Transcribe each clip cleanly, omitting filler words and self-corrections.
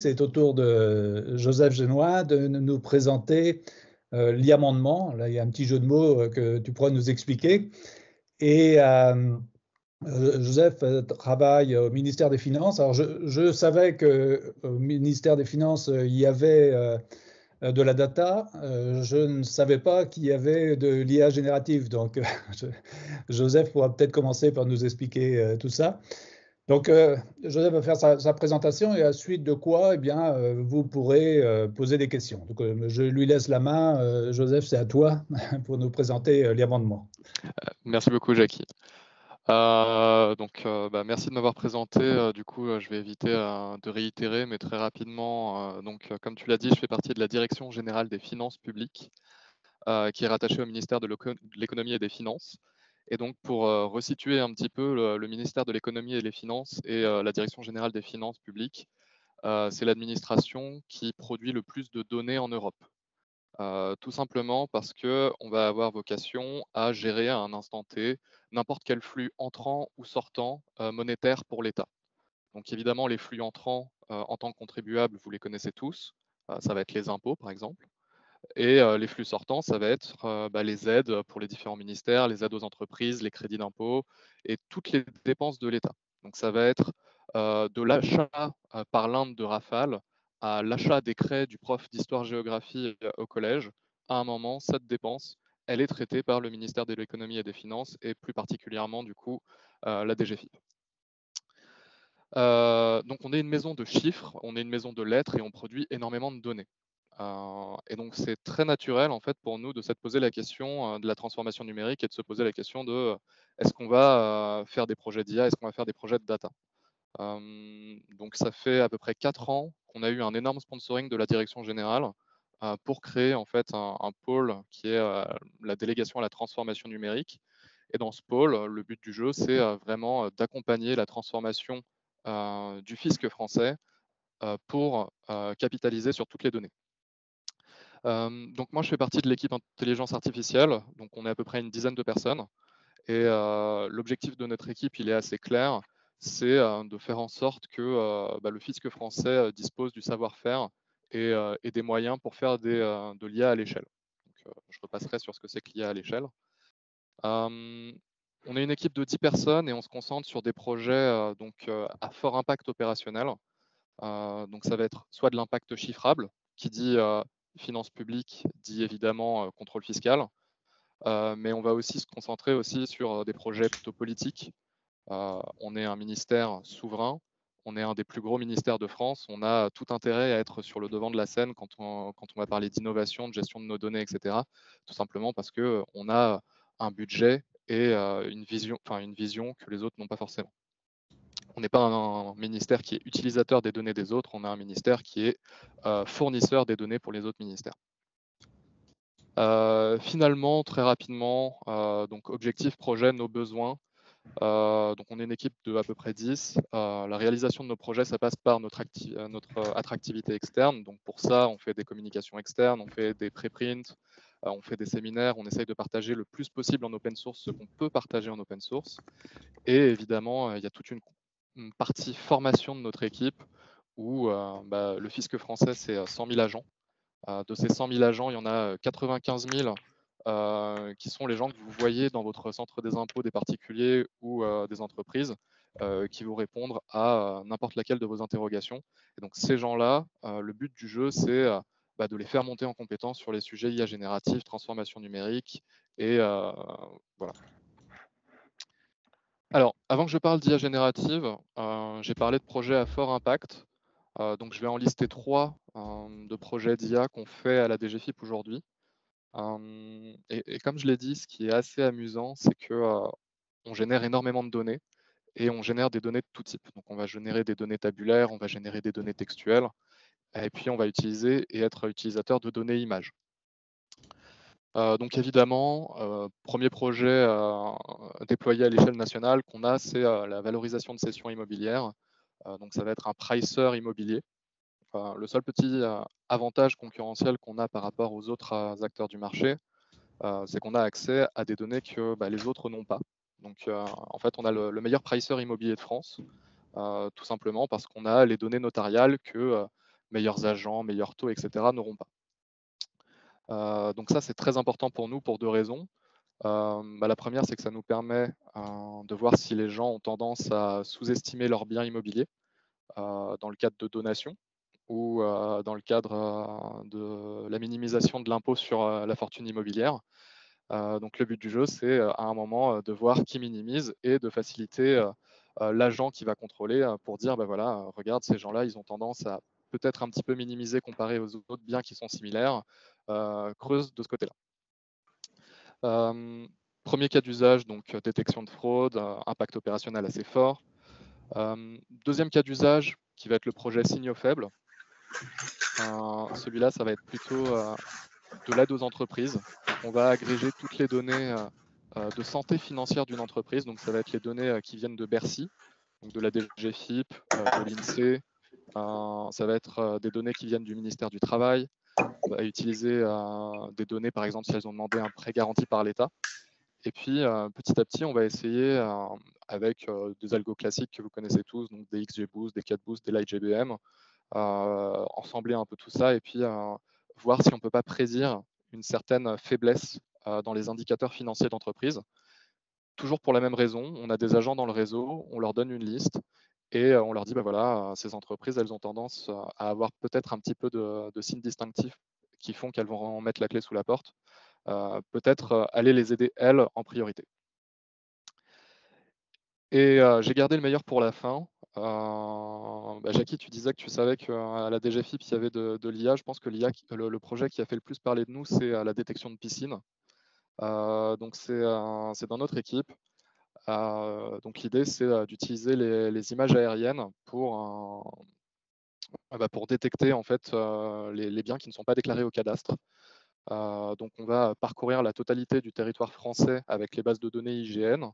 C'est au tour de Joseph Génois de nous présenter l'e-amendement. Là, il y a un petit jeu de mots que tu pourras nous expliquer. Et Joseph travaille au ministère des Finances. Alors, je savais qu'au ministère des Finances, il y avait de la data. Je ne savais pas qu'il y avait de l'IA générative. Donc, Joseph pourra peut-être commencer par nous expliquer tout ça. Donc, Joseph va faire sa présentation et à la suite de quoi, eh bien, vous pourrez poser des questions. Donc, je lui laisse la main. Joseph, c'est à toi pour nous présenter les amendements. Merci beaucoup, Jackie. Merci de m'avoir présenté. Du coup, je vais éviter de réitérer, mais très rapidement. Comme tu l'as dit, je fais partie de la Direction générale des finances publiques, qui est rattachée au ministère de l'économie et des finances. Et donc, pour resituer un petit peu le ministère de l'économie et des finances et la Direction générale des finances publiques, c'est l'administration qui produit le plus de données en Europe. Tout simplement parce qu'on va avoir vocation à gérer à un instant T n'importe quel flux entrant ou sortant monétaire pour l'État. Donc évidemment, les flux entrants en tant que contribuable, vous les connaissez tous. Ça va être les impôts, par exemple. Et les flux sortants, ça va être les aides pour les différents ministères, les aides aux entreprises, les crédits d'impôt et toutes les dépenses de l'État. Donc ça va être de l'achat par l'Inde de Rafale à l'achat des craies du prof d'histoire-géographie au collège. À un moment, cette dépense, elle est traitée par le ministère de l'économie et des finances et plus particulièrement du coup la DGFiP. Donc on est une maison de chiffres, on est une maison de lettres et on produit énormément de données. Et donc c'est très naturel en fait pour nous de se poser la question de la transformation numérique et de se poser la question de est-ce qu'on va faire des projets d'IA, est-ce qu'on va faire des projets de data. Donc ça fait à peu près 4 ans qu'on a eu un énorme sponsoring de la direction générale pour créer en fait un pôle qui est la délégation à la transformation numérique. Et dans ce pôle, le but du jeu, c'est vraiment d'accompagner la transformation du fisc français pour capitaliser sur toutes les données. Donc moi, je fais partie de l'équipe intelligence artificielle, donc on est à peu près une dizaine de personnes. Et l'objectif de notre équipe, il est assez clair, c'est de faire en sorte que le fisc français dispose du savoir-faire et des moyens pour faire de l'IA à l'échelle. Je repasserai sur ce que c'est que l'IA à l'échelle. On est une équipe de 10 personnes et on se concentre sur des projets à fort impact opérationnel. Donc ça va être soit de l'impact chiffrable, qui dit finances publiques, dit évidemment contrôle fiscal, mais on va aussi se concentrer aussi sur des projets plutôt politiques. On est un ministère souverain, on est un des plus gros ministères de France, on a tout intérêt à être sur le devant de la scène quand on va parler d'innovation, de gestion de nos données, etc. Tout simplement parce qu'on a un budget et une vision que les autres n'ont pas forcément. On n'est pas un ministère qui est utilisateur des données des autres, on a un ministère qui est fournisseur des données pour les autres ministères. Finalement, très rapidement, donc objectif, projet, nos besoins. Donc on est une équipe de à peu près 10. La réalisation de nos projets, ça passe par notre attractivité externe. Donc pour ça, on fait des communications externes, on fait des préprints, on fait des séminaires, on essaye de partager le plus possible en open source ce qu'on peut partager en open source. Et évidemment, il y a toute une partie formation de notre équipe où le fisc français, c'est 100 000 agents. De ces 100 000 agents, il y en a 95 000 qui sont les gens que vous voyez dans votre centre des impôts des particuliers ou des entreprises qui vont répondre à n'importe laquelle de vos interrogations. Et donc ces gens-là, le but du jeu, c'est de les faire monter en compétence sur les sujets IA générative, transformation numérique et voilà. Alors, avant que je parle d'IA générative, j'ai parlé de projets à fort impact. Donc, je vais en lister 3 de projets d'IA qu'on fait à la DGFiP aujourd'hui. Et comme je l'ai dit, ce qui est assez amusant, c'est qu'on génère énormément de données et on génère des données de tout type. Donc, on va générer des données tabulaires, on va générer des données textuelles, et puis on va utiliser et être utilisateur de données images. Donc évidemment, premier projet déployé à l'échelle nationale qu'on a, c'est la valorisation de cessions immobilières. Donc ça va être un pricer immobilier. Le seul petit avantage concurrentiel qu'on a par rapport aux autres acteurs du marché, c'est qu'on a accès à des données que les autres n'ont pas. Donc en fait, on a le meilleur pricer immobilier de France, tout simplement parce qu'on a les données notariales que meilleurs agents, meilleurs taux, etc., n'auront pas. Donc ça, c'est très important pour nous pour deux raisons. La première, c'est que ça nous permet de voir si les gens ont tendance à sous-estimer leurs biens immobiliers dans le cadre de donations ou dans le cadre de la minimisation de l'impôt sur la fortune immobilière. Donc le but du jeu, c'est à un moment de voir qui minimise et de faciliter l'agent qui va contrôler pour dire, bah voilà, regarde, ces gens-là, ils ont tendance à peut-être un petit peu minimiser comparé aux autres biens qui sont similaires, creuse de ce côté-là. Premier cas d'usage, donc détection de fraude, impact opérationnel assez fort. Deuxième cas d'usage, qui va être le projet signaux faibles. Celui-là, ça va être plutôt de l'aide aux entreprises. Donc, on va agréger toutes les données de santé financière d'une entreprise. Donc, ça va être les données qui viennent de Bercy, donc de la DGFiP, de l'INSEE. Ça va être des données qui viennent du ministère du Travail. On va utiliser des données, par exemple, si elles ont demandé un prêt garanti par l'État. Et puis, petit à petit, on va essayer, avec des algos classiques que vous connaissez tous, donc des XGBoost, des CatBoost, des LightGBM, ensembler un peu tout ça et puis voir si on ne peut pas prédire une certaine faiblesse dans les indicateurs financiers d'entreprise. Toujours pour la même raison, on a des agents dans le réseau, on leur donne une liste et on leur dit, bah voilà, ces entreprises, elles ont tendance à avoir peut-être un petit peu de signes distinctifs qui font qu'elles vont mettre la clé sous la porte. Peut-être aller les aider, elles, en priorité. Et j'ai gardé le meilleur pour la fin. Jackie, tu disais que tu savais qu'à la DGFiP, il y avait de l'IA. Je pense que l'IA, le projet qui a fait le plus parler de nous, c'est la détection de piscines. Donc c'est dans notre équipe. Donc l'idée, c'est d'utiliser les images aériennes pour détecter en fait les biens qui ne sont pas déclarés au cadastre. Donc on va parcourir la totalité du territoire français avec les bases de données IGN.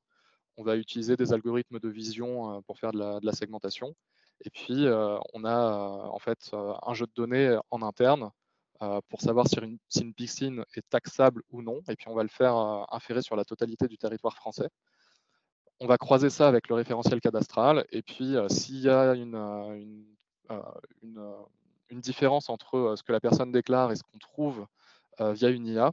On va utiliser des algorithmes de vision pour faire de la segmentation. Et puis, on a en fait un jeu de données en interne pour savoir si une piscine est taxable ou non. Et puis, on va le faire inférer sur la totalité du territoire français. On va croiser ça avec le référentiel cadastral. Et puis, s'il y a une différence entre ce que la personne déclare et ce qu'on trouve via une IA,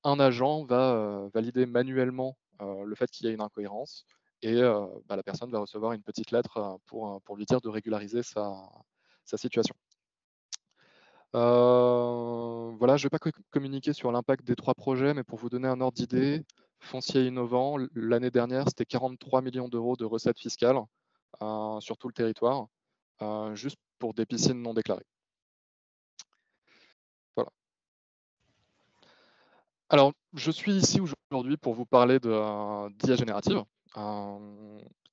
un agent va valider manuellement le fait qu'il y a une incohérence et la personne va recevoir une petite lettre pour lui dire de régulariser sa situation. Voilà, je ne vais pas communiquer sur l'impact des 3 projets, mais pour vous donner un ordre d'idée, foncier innovant, l'année dernière, c'était 43 millions d'euros de recettes fiscales sur tout le territoire, juste pour des piscines non déclarées. Voilà. Alors, je suis ici aujourd'hui pour vous parler d'IA générative.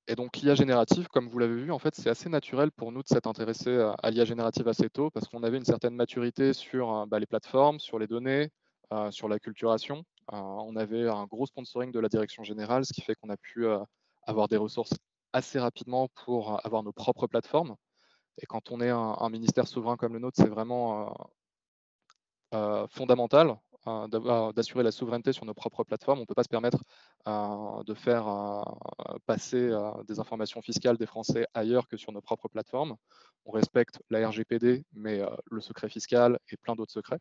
Et donc, l'IA générative, comme vous l'avez vu, en fait, c'est assez naturel pour nous de s'être intéressé à l'IA générative assez tôt parce qu'on avait une certaine maturité sur les plateformes, sur les données, sur l'acculturation. On avait un gros sponsoring de la direction générale, ce qui fait qu'on a pu avoir des ressources assez rapidement pour avoir nos propres plateformes. Et quand on est un ministère souverain comme le nôtre, c'est vraiment fondamental d'assurer la souveraineté sur nos propres plateformes. On ne peut pas se permettre de faire passer des informations fiscales des Français ailleurs que sur nos propres plateformes. On respecte la RGPD, mais le secret fiscal et plein d'autres secrets.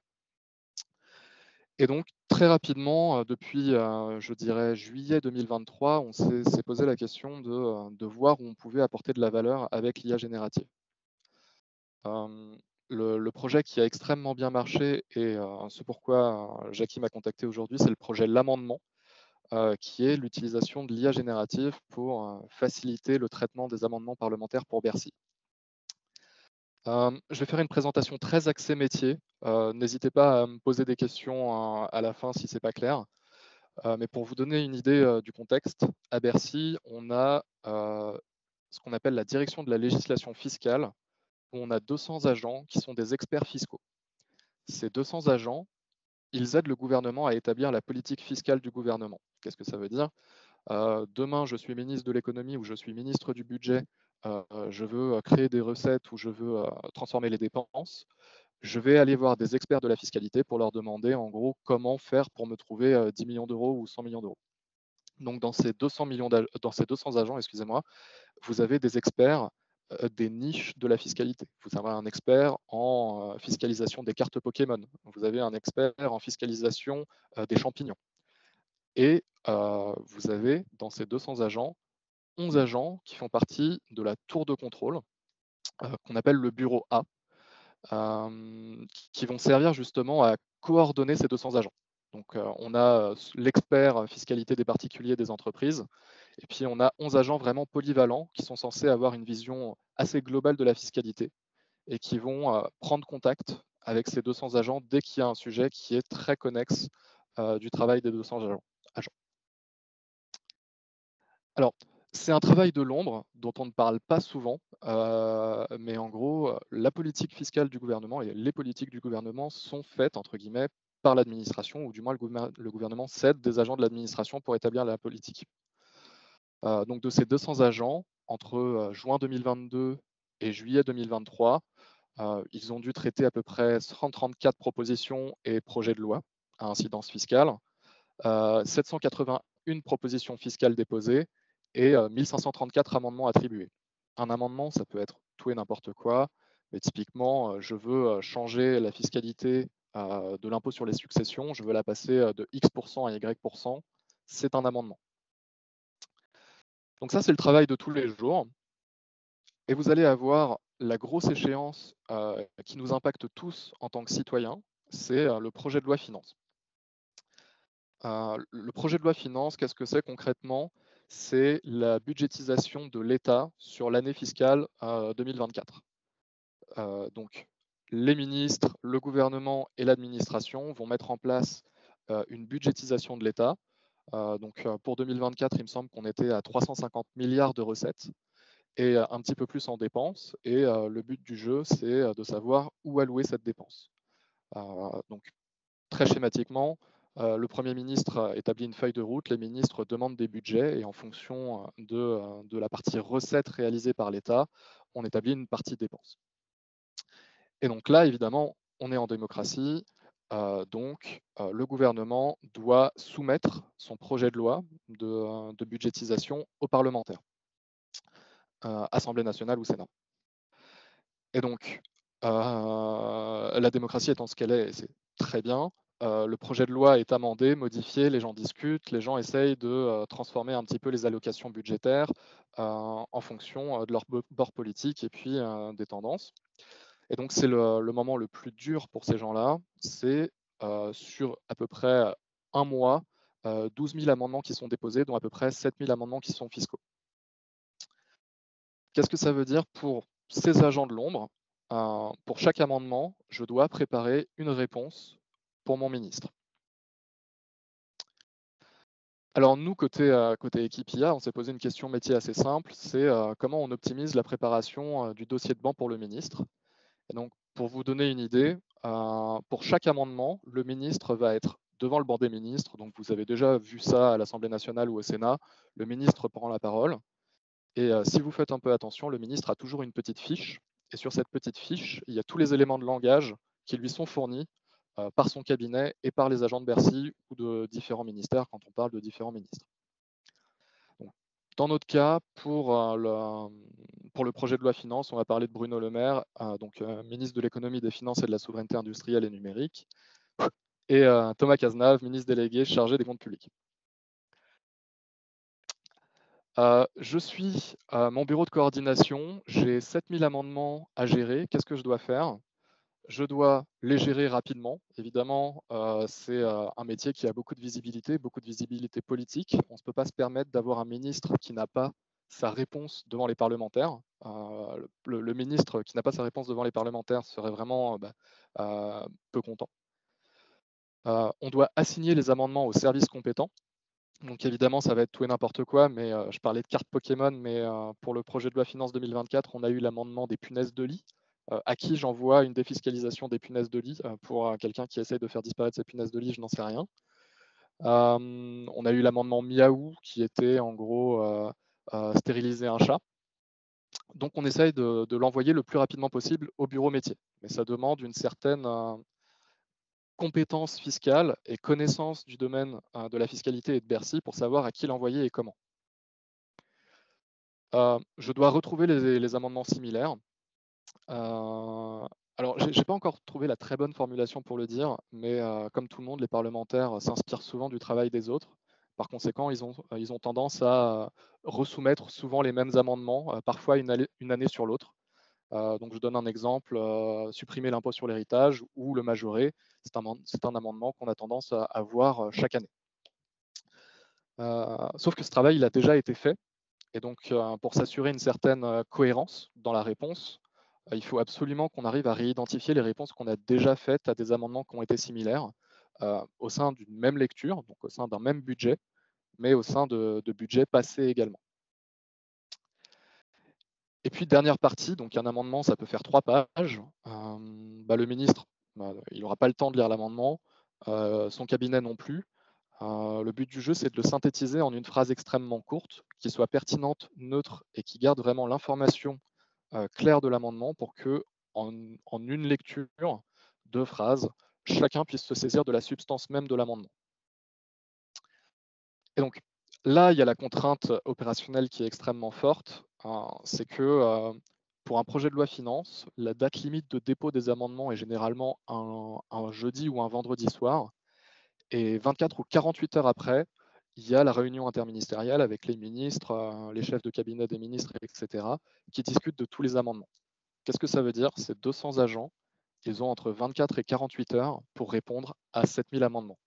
Et donc, très rapidement, depuis, je dirais, juillet 2023, on s'est posé la question de voir où on pouvait apporter de la valeur avec l'IA générative. Le projet qui a extrêmement bien marché et ce pourquoi Jackie m'a contacté aujourd'hui, c'est le projet L'Amendement, qui est l'utilisation de l'IA générative pour faciliter le traitement des amendements parlementaires pour Bercy. Je vais faire une présentation très axée métier. N'hésitez pas à me poser des questions à la fin si ce n'est pas clair. Mais pour vous donner une idée du contexte, à Bercy, on a ce qu'on appelle la direction de la législation fiscale, où on a 200 agents qui sont des experts fiscaux. Ces 200 agents, ils aident le gouvernement à établir la politique fiscale du gouvernement. Qu'est-ce que ça veut dire ? Demain, je suis ministre de l'économie ou je suis ministre du budget, je veux créer des recettes ou je veux transformer les dépenses. Je vais aller voir des experts de la fiscalité pour leur demander en gros comment faire pour me trouver 10 millions d'euros ou 100 millions d'euros. Donc dans ces 200 agents, excusez-moi, vous avez des experts des niches de la fiscalité. Vous avez un expert en fiscalisation des cartes Pokémon. Vous avez un expert en fiscalisation des champignons. Et vous avez, dans ces 200 agents, 11 agents qui font partie de la tour de contrôle, qu'on appelle le bureau A, qui vont servir justement à coordonner ces 200 agents. Donc on a l'expert fiscalité des particuliers des entreprises, et puis on a 11 agents vraiment polyvalents qui sont censés avoir une vision assez globale de la fiscalité et qui vont prendre contact avec ces 200 agents dès qu'il y a un sujet qui est très connexe du travail des 200 agents. Alors, c'est un travail de l'ombre dont on ne parle pas souvent, mais en gros, la politique fiscale du gouvernement et les politiques du gouvernement sont faites, entre guillemets, par l'administration, ou du moins le gouvernement cède des agents de l'administration pour établir la politique. Donc de ces 200 agents, entre juin 2022 et juillet 2023, ils ont dû traiter à peu près 134 propositions et projets de loi à incidence fiscale, 781 propositions fiscales déposées et 1534 amendements attribués. Un amendement, ça peut être tout et n'importe quoi, mais typiquement, je veux changer la fiscalité de l'impôt sur les successions, je veux la passer de X% à Y%, c'est un amendement. Donc ça, c'est le travail de tous les jours. Et vous allez avoir la grosse échéance qui nous impacte tous en tant que citoyens, c'est le projet de loi finances. Le projet de loi finances, qu'est-ce que c'est concrètement? C'est la budgétisation de l'État sur l'année fiscale 2024. Donc, les ministres, le gouvernement et l'administration vont mettre en place une budgétisation de l'État. Donc, pour 2024, il me semble qu'on était à 350 milliards de recettes et un petit peu plus en dépenses. Et le but du jeu, c'est de savoir où allouer cette dépense. Donc, très schématiquement, le Premier ministre établit une feuille de route, les ministres demandent des budgets et en fonction de la partie recettes réalisée par l'État, on établit une partie dépenses. Et donc là, évidemment, on est en démocratie, donc le gouvernement doit soumettre son projet de loi de budgétisation aux parlementaires, Assemblée nationale ou Sénat. Et donc, la démocratie étant ce qu'elle est, et c'est très bien, le projet de loi est amendé, modifié, les gens discutent, les gens essayent de transformer un petit peu les allocations budgétaires en fonction de leur bord politique et puis des tendances. Et donc, c'est le moment le plus dur pour ces gens-là, c'est sur à peu près un mois, 12 000 amendements qui sont déposés, dont à peu près 7 000 amendements qui sont fiscaux. Qu'est-ce que ça veut dire pour ces agents de l'ombre? Pour chaque amendement, je dois préparer une réponse pour mon ministre. Alors nous, côté équipe IA, on s'est posé une question métier assez simple, c'est comment on optimise la préparation du dossier de banc pour le ministre. Et donc, pour vous donner une idée, pour chaque amendement, le ministre va être devant le banc des ministres. Donc vous avez déjà vu ça à l'Assemblée nationale ou au Sénat. Le ministre prend la parole. Et si vous faites un peu attention, le ministre a toujours une petite fiche. Et sur cette petite fiche, il y a tous les éléments de langage qui lui sont fournis par son cabinet et par les agents de Bercy ou de différents ministères quand on parle de différents ministres. Donc, dans notre cas, pour le projet de loi finance, on va parler de Bruno Le Maire, ministre de l'économie, des finances et de la souveraineté industrielle et numérique, et Thomas Cazenave, ministre délégué chargé des comptes publics. Je suis mon bureau de coordination, j'ai 7000 amendements à gérer. Qu'est-ce que je dois faire? Je dois les gérer rapidement. Évidemment, c'est un métier qui a beaucoup de visibilité politique. On ne peut pas se permettre d'avoir un ministre qui n'a pas sa réponse devant les parlementaires. Le ministre qui n'a pas sa réponse devant les parlementaires serait vraiment peu content. On doit assigner les amendements aux services compétents. Donc évidemment, ça va être tout et n'importe quoi, mais je parlais de cartes Pokémon, mais pour le projet de loi finance 2024, on a eu l'amendement des punaises de lit. À qui j'envoie une défiscalisation des punaises de lit pour quelqu'un qui essaye de faire disparaître ces punaises de lit, je n'en sais rien. On a eu l'amendement Miaou qui était en gros stériliser un chat. Donc on essaye de l'envoyer le plus rapidement possible au bureau métier. Mais ça demande une certaine compétence fiscale et connaissance du domaine de la fiscalité et de Bercy pour savoir à qui l'envoyer et comment. Je dois retrouver les amendements similaires. Alors, j'ai pas encore trouvé la très bonne formulation pour le dire, mais comme tout le monde, les parlementaires s'inspirent souvent du travail des autres. Par conséquent, ils ont tendance à resoumettre souvent les mêmes amendements, parfois une année sur l'autre. Donc, je donne un exemple, supprimer l'impôt sur l'héritage ou le majorer, c'est un amendement qu'on a tendance à voir chaque année. Sauf que ce travail, il a déjà été fait. Et donc, pour s'assurer une certaine cohérence dans la réponse, il faut absolument qu'on arrive à réidentifier les réponses qu'on a déjà faites à des amendements qui ont été similaires au sein d'une même lecture, donc au sein d'un même budget, mais au sein de budgets passés également. Et puis, dernière partie, donc un amendement, ça peut faire 3 pages. Le ministre, il n'aura pas le temps de lire l'amendement, son cabinet non plus. Le but du jeu, c'est de le synthétiser en une phrase extrêmement courte, qui soit pertinente, neutre et qui garde vraiment l'information claire de l'amendement pour que, en une lecture, 2 phrases, chacun puisse se saisir de la substance même de l'amendement. Et donc là, il y a la contrainte opérationnelle qui est extrêmement forte, c'est que pour un projet de loi finance, la date limite de dépôt des amendements est généralement un jeudi ou un vendredi soir. Et 24 ou 48 heures après, il y a la réunion interministérielle avec les ministres, les chefs de cabinet des ministres, etc., qui discutent de tous les amendements. Qu'est-ce que ça veut dire? C'est 200 agents, ils ont entre 24 et 48 heures pour répondre à 7000 amendements.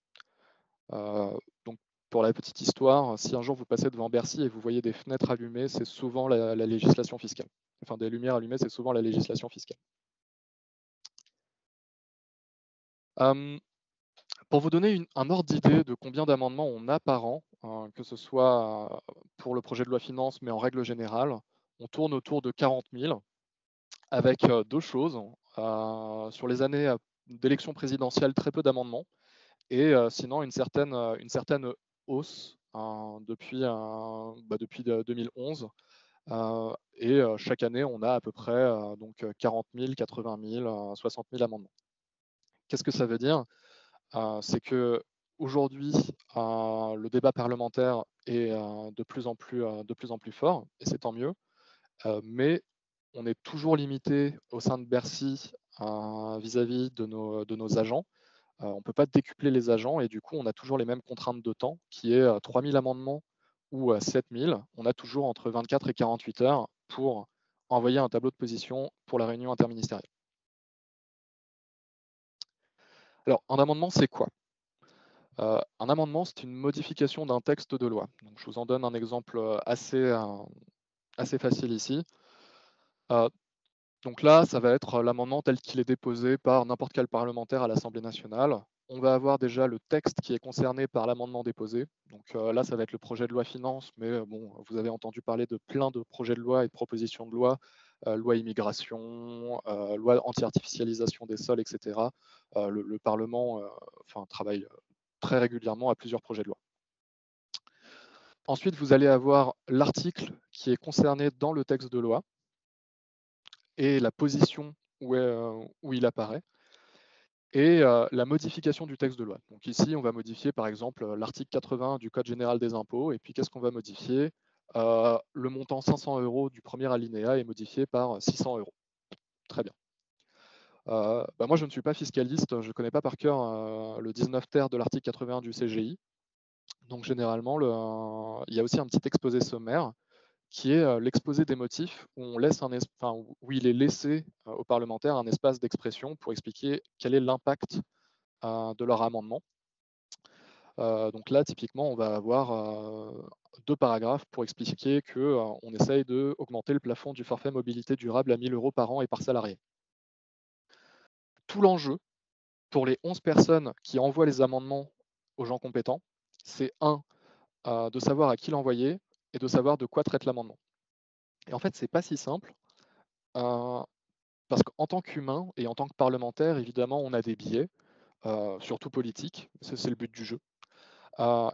Donc, pour la petite histoire, si un jour vous passez devant Bercy et vous voyez des fenêtres allumées, c'est souvent la législation fiscale. Enfin, des lumières allumées, c'est souvent la législation fiscale. Pour vous donner un ordre d'idée de combien d'amendements on a par an, que ce soit pour le projet de loi finance, mais en règle générale, on tourne autour de 40 000, avec 2 choses. Sur les années d'élection présidentielle, très peu d'amendements, et sinon une certaine hausse depuis 2011. Et chaque année, on a à peu près donc 40 000, 80 000, 60 000 amendements. Qu'est-ce que ça veut dire? C'est que aujourd'hui, le débat parlementaire est de plus en plus fort, et c'est tant mieux. Mais on est toujours limité au sein de Bercy vis-à-vis de nos agents. On ne peut pas décupler les agents, et du coup, on a toujours les mêmes contraintes de temps, qui est 3000 amendements ou 7000. On a toujours entre 24 et 48 heures pour envoyer un tableau de position pour la réunion interministérielle. Alors, un amendement, c'est quoi? Un amendement, c'est une modification d'un texte de loi. Donc, je vous en donne un exemple assez facile ici. Donc là, ça va être l'amendement tel qu'il est déposé par n'importe quel parlementaire à l'Assemblée nationale. On va avoir déjà le texte qui est concerné par l'amendement déposé. Donc là, ça va être le projet de loi finance, mais bon, vous avez entendu parler de plein de projets de loi et de propositions de loi, loi immigration, loi anti-artificialisation des sols, etc. Le Parlement travaille très régulièrement à plusieurs projets de loi. Ensuite, vous allez avoir l'article qui est concerné dans le texte de loi et la position où il apparaît, et la modification du texte de loi. Donc ici, on va modifier par exemple l'article 80 du Code général des impôts, et puis qu'est-ce qu'on va modifier? Le montant 500 € du premier alinéa est modifié par 600 €. Très bien. Moi, je ne suis pas fiscaliste, je ne connais pas par cœur le 19 ter de l'article 81 du CGI. Donc généralement, il y a aussi un petit exposé sommaire qui est l'exposé des motifs, où où il est laissé aux parlementaires un espace d'expression pour expliquer quel est l'impact de leur amendement. Donc là, typiquement, on va avoir 2 paragraphes pour expliquer qu'on essaye d'augmenter le plafond du forfait mobilité durable à 1 000 € par an et par salarié. Tout l'enjeu pour les 11 personnes qui envoient les amendements aux gens compétents, c'est de savoir à qui l'envoyer et de savoir de quoi traite l'amendement. Et en fait, c'est pas si simple, parce qu'en tant qu'humain et en tant que parlementaire, évidemment, on a des biais, surtout politiques, c'est le but du jeu.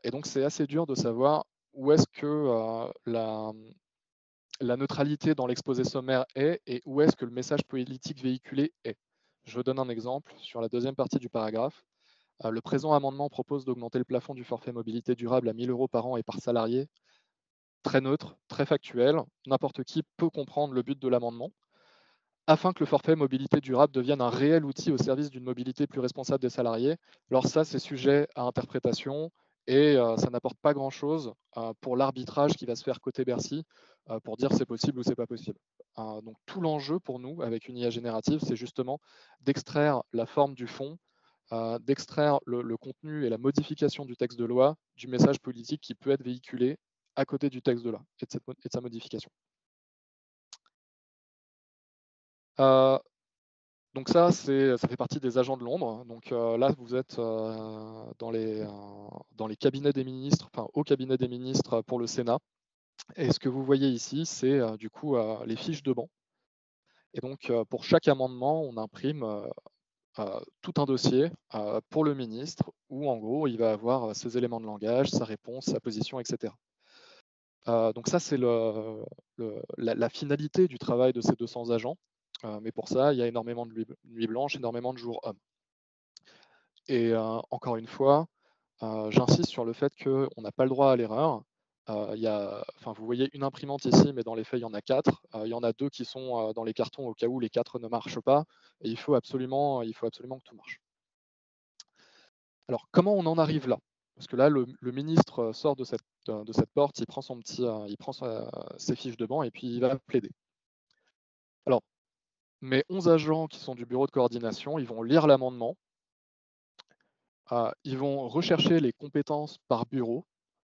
Et donc, c'est assez dur de savoir où est-ce que la neutralité dans l'exposé sommaire est, et où est-ce que le message politique véhiculé est. Je vous donne un exemple sur la deuxième partie du paragraphe. Le présent amendement propose d'augmenter le plafond du forfait mobilité durable à 1 000 € par an et par salarié très neutre, très factuel. N'importe qui peut comprendre le but de l'amendement, afin que le forfait mobilité durable devienne un réel outil au service d'une mobilité plus responsable des salariés. Alors ça, c'est sujet à interprétation et ça n'apporte pas grand-chose pour l'arbitrage qui va se faire côté Bercy pour dire c'est possible ou c'est pas possible. Donc tout l'enjeu pour nous avec une IA générative, c'est justement d'extraire la forme du fond, d'extraire le contenu et la modification du texte de loi du message politique qui peut être véhiculé à côté du texte de loi et de sa modification. Donc ça fait partie des agents de l'ombre. Donc là, vous êtes dans les cabinets des ministres, enfin au cabinet des ministres pour le Sénat. Et ce que vous voyez ici, c'est du coup les fiches de banc. Et donc pour chaque amendement, on imprime tout un dossier pour le ministre où en gros, il va avoir ses éléments de langage, sa réponse, sa position, etc. Donc ça, c'est la finalité du travail de ces 200 agents. Mais pour ça, il y a énormément de nuits blanches, énormément de jours hommes. Et encore une fois, j'insiste sur le fait qu'on n'a pas le droit à l'erreur. Vous voyez une imprimante ici, mais dans les faits, il y en a 4. Il y en a 2 qui sont dans les cartons au cas où les 4 ne marchent pas. Et il faut absolument que tout marche. Alors, comment on en arrive là? Parce que là, le ministre sort de cette porte, il prend ses fiches de banc et puis il va plaider. Alors, mes 11 agents qui sont du bureau de coordination, ils vont lire l'amendement. Ils vont rechercher les compétences par bureau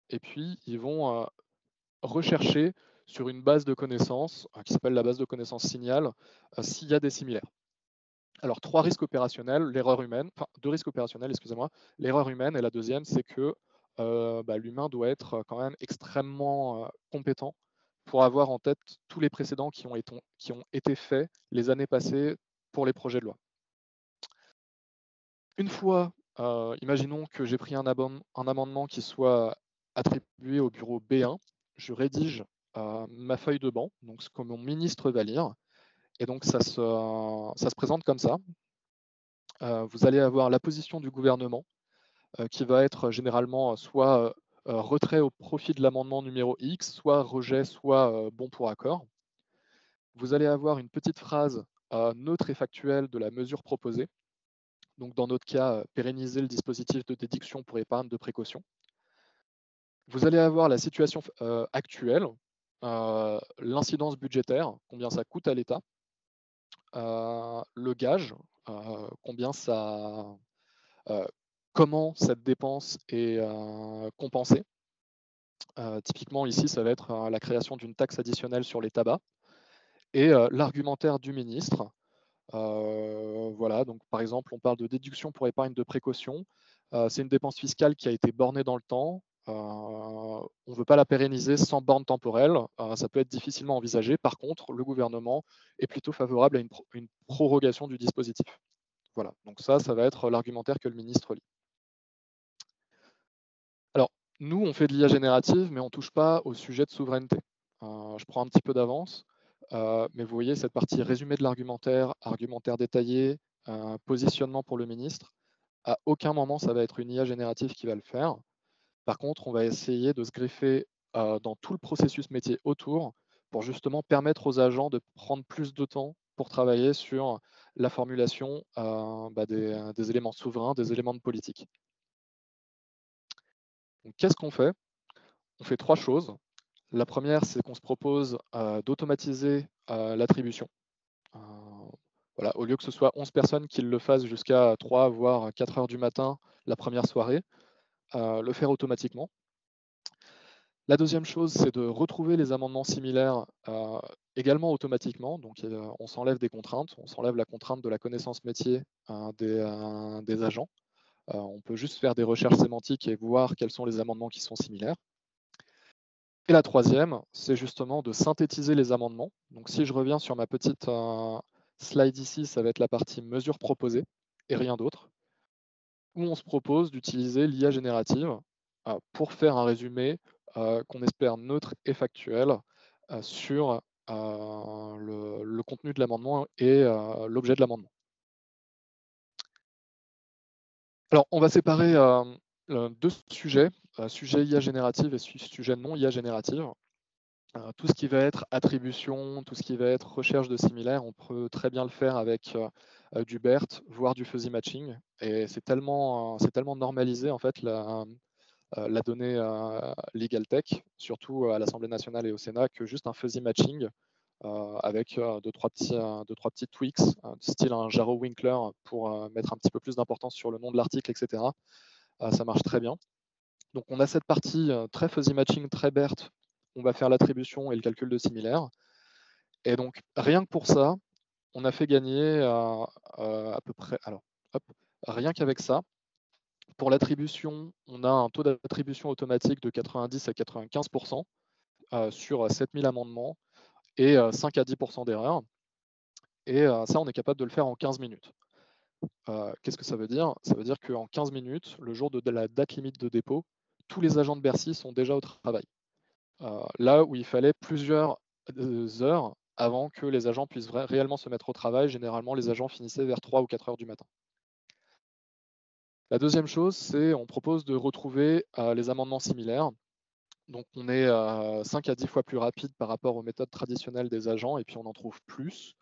et puis ils vont rechercher sur une base de connaissances qui s'appelle la base de connaissances Signal s'il y a des similaires. Alors, 3 risques opérationnels, l'erreur humaine, enfin 2 risques opérationnels, excusez-moi, l'erreur humaine et la deuxième, c'est que l'humain doit être quand même extrêmement compétent pour avoir en tête tous les précédents qui ont été faits les années passées pour les projets de loi. Une fois, imaginons que j'ai pris un amendement qui soit attribué au bureau B1, je rédige ma feuille de banc, donc ce que mon ministre va lire, et donc ça se présente comme ça. Vous allez avoir la position du gouvernement, qui va être généralement soit retrait au profit de l'amendement numéro X, soit rejet, soit bon pour accord. Vous allez avoir une petite phrase neutre et factuelle de la mesure proposée. Donc dans notre cas, pérenniser le dispositif de déduction pour épargne de précaution. Vous allez avoir la situation actuelle, l'incidence budgétaire, combien ça coûte à l'État, le gage, comment cette dépense est compensée. Typiquement ici, ça va être la création d'une taxe additionnelle sur les tabacs et l'argumentaire du ministre. Voilà, donc par exemple, on parle de déduction pour épargne de précaution. C'est une dépense fiscale qui a été bornée dans le temps. On ne veut pas la pérenniser sans borne temporelle. Ça peut être difficilement envisagé. Par contre, le gouvernement est plutôt favorable à une prorogation du dispositif. Voilà, donc ça va être l'argumentaire que le ministre lit. Alors, nous, on fait de l'IA générative, mais on ne touche pas au sujet de souveraineté. Je prends un petit peu d'avance, mais vous voyez cette partie résumé de l'argumentaire, argumentaire détaillé, positionnement pour le ministre. À aucun moment, ça va être une IA générative qui va le faire. Par contre, on va essayer de se greffer dans tout le processus métier autour pour justement permettre aux agents de prendre plus de temps pour travailler sur la formulation des éléments souverains, des éléments de politique. Donc, qu'est-ce qu'on fait? On fait 3 choses. La première, c'est qu'on se propose d'automatiser l'attribution. Voilà, au lieu que ce soit 11 personnes qui le fassent jusqu'à 3 voire 4 heures du matin la première soirée, le faire automatiquement. La deuxième chose, c'est de retrouver les amendements similaires également automatiquement. Donc on s'enlève des contraintes, on s'enlève la contrainte de la connaissance métier des agents. On peut juste faire des recherches sémantiques et voir quels sont les amendements qui sont similaires. Et la troisième, c'est justement de synthétiser les amendements. Donc si je reviens sur ma petite slide ici, ça va être la partie mesures proposées et rien d'autre, où on se propose d'utiliser l'IA générative pour faire un résumé qu'on espère neutre et factuel sur le contenu de l'amendement et l'objet de l'amendement. Alors, on va séparer 2 sujets, sujet IA générative et sujet non IA générative. Tout ce qui va être attribution, tout ce qui va être recherche de similaires, on peut très bien le faire avec du BERT, voire du fuzzy matching. Et c'est tellement normalisé en fait la donnée legal tech, surtout à l'Assemblée nationale et au Sénat, que juste un fuzzy matching avec deux, trois petits tweaks, style un Jaro Winkler pour mettre un petit peu plus d'importance sur le nom de l'article, etc. Ça marche très bien. Donc on a cette partie très fuzzy matching, très BERT. On va faire l'attribution et le calcul de similaires. Et donc rien que pour ça, on a fait gagner à peu près. Alors, hop, rien qu'avec ça, pour l'attribution, on a un taux d'attribution automatique de 90 à 95% sur 7000 amendements et 5 à 10% d'erreurs. Et ça, on est capable de le faire en 15 minutes. Qu'est-ce que ça veut dire? Ça veut dire qu'en 15 minutes, le jour de la date limite de dépôt, tous les agents de Bercy sont déjà au travail. Là où il fallait plusieurs heures avant que les agents puissent réellement se mettre au travail. Généralement, les agents finissaient vers 3 ou 4 heures du matin. La deuxième chose, c'est on propose de retrouver les amendements similaires. Donc on est 5 à 10 fois plus rapide par rapport aux méthodes traditionnelles des agents, et puis on en trouve plus.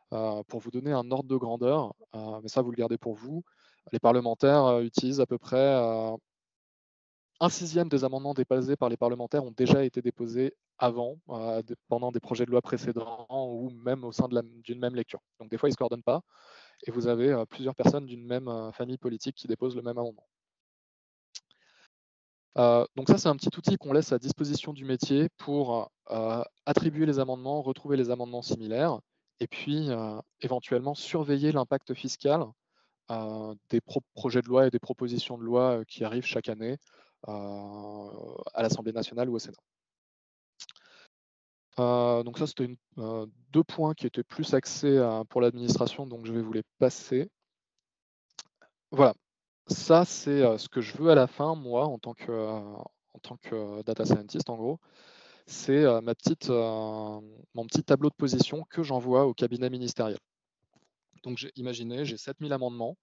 Pour vous donner un ordre de grandeur, mais ça vous le gardez pour vous, les parlementaires utilisent à peu près un sixième des amendements déposés par les parlementaires ont déjà été déposés avant, pendant des projets de loi précédents ou même au sein d'une même lecture. Donc des fois, ils ne se coordonnent pas et vous avez plusieurs personnes d'une même famille politique qui déposent le même amendement. Donc ça, c'est un petit outil qu'on laisse à disposition du métier pour attribuer les amendements, retrouver les amendements similaires et puis éventuellement surveiller l'impact fiscal des projets de loi et des propositions de loi qui arrivent chaque année à l'Assemblée nationale ou au Sénat. Donc ça, c'était deux points qui étaient plus axés pour l'administration, donc je vais vous les passer. Voilà, ça c'est ce que je veux à la fin, moi, en tant que data scientist, en gros. C'est mon petit tableau de position que j'envoie au cabinet ministériel. Donc imaginez, j'ai 7000 amendements,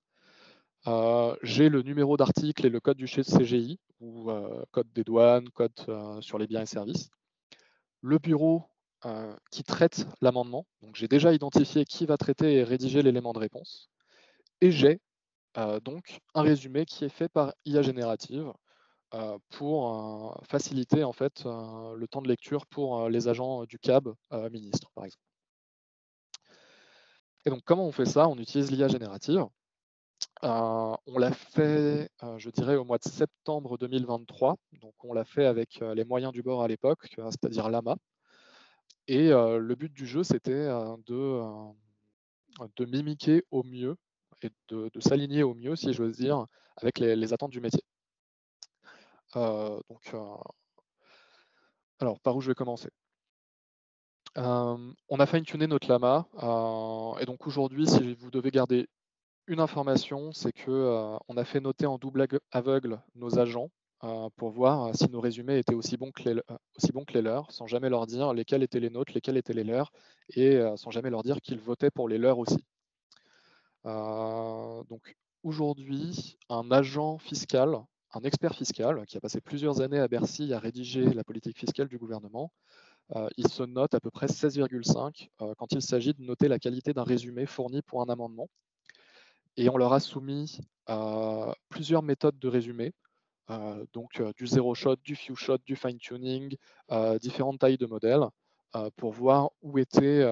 j'ai le numéro d'article et le code du CGI, ou code des douanes, code sur les biens et services. Le bureau qui traite l'amendement, donc j'ai déjà identifié qui va traiter et rédiger l'élément de réponse, et j'ai donc un résumé qui est fait par IA générative pour faciliter en fait le temps de lecture pour les agents du CAB ministre, par exemple. Et donc comment on fait ça? On utilise l'IA générative. On l'a fait, je dirais, au mois de septembre 2023. Donc on l'a fait avec les moyens du bord à l'époque, c'est-à-dire Llama. Et le but du jeu, c'était de mimiquer au mieux et de s'aligner au mieux, si j'ose dire, avec les attentes du métier. Alors, par où je vais commencer? On a fine-tuné notre Llama, et donc aujourd'hui, si vous devez garder une information, c'est que on a fait noter en double aveugle nos agents pour voir si nos résumés étaient aussi bons que les leurs, sans jamais leur dire lesquels étaient les nôtres, lesquels étaient les leurs, et sans jamais leur dire qu'ils votaient pour les leurs aussi. Donc aujourd'hui, un agent fiscal, un expert fiscal, qui a passé plusieurs années à Bercy à rédiger la politique fiscale du gouvernement, il se note à peu près 16,5 quand il s'agit de noter la qualité d'un résumé fourni pour un amendement. Et on leur a soumis plusieurs méthodes de résumé, donc du zero shot, du few shot, du fine tuning, différentes tailles de modèles, pour voir où était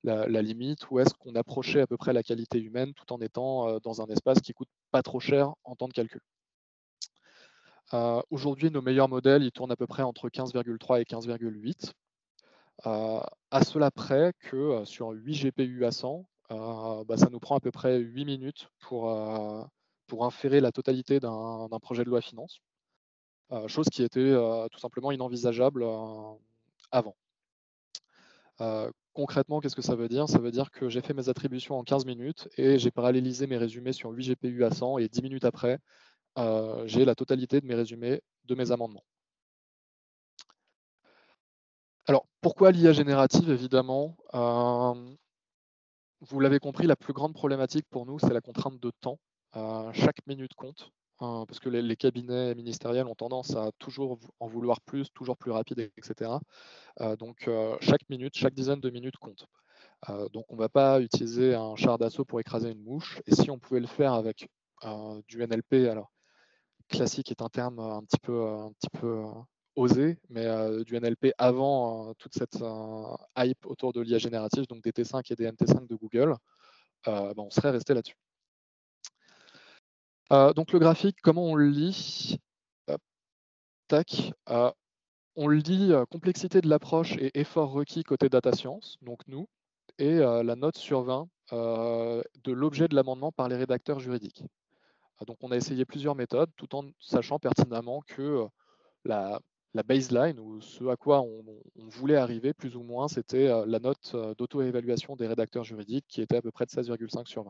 la limite, où est-ce qu'on approchait à peu près la qualité humaine tout en étant dans un espace qui coûte pas trop cher en temps de calcul. Aujourd'hui, nos meilleurs modèles, ils tournent à peu près entre 15,3 et 15,8. À cela près que sur 8 GPU à 100, ça nous prend à peu près 8 minutes pour inférer la totalité d'un projet de loi finance, chose qui était tout simplement inenvisageable avant. Concrètement, qu'est-ce que ça veut dire? Ça veut dire que j'ai fait mes attributions en 15 minutes et j'ai parallélisé mes résumés sur 8 GPU à 100 et 10 minutes après, j'ai la totalité de mes résumés de mes amendements. Alors, pourquoi l'IA générative, évidemment? Vous l'avez compris, la plus grande problématique pour nous, c'est la contrainte de temps. Chaque minute compte. parce que les cabinets ministériels ont tendance à toujours en vouloir plus, toujours plus rapide, etc. Donc chaque minute, chaque dizaine de minutes compte. Donc on ne va pas utiliser un char d'assaut pour écraser une mouche. Et si on pouvait le faire avec du NLP, alors classique est un terme un petit peu osé, mais du NLP avant toute cette hype autour de l'IA générative, donc des T5 et des MT5 de Google, on serait resté là-dessus. Donc le graphique, comment on le lit? Tac. On le lit complexité de l'approche et effort requis côté data science, donc nous, et la note sur 20 de l'objet de l'amendement par les rédacteurs juridiques. Donc on a essayé plusieurs méthodes, tout en sachant pertinemment que la baseline, ou ce à quoi on voulait arriver, plus ou moins, c'était la note d'auto-évaluation des rédacteurs juridiques, qui était à peu près de 16,5 sur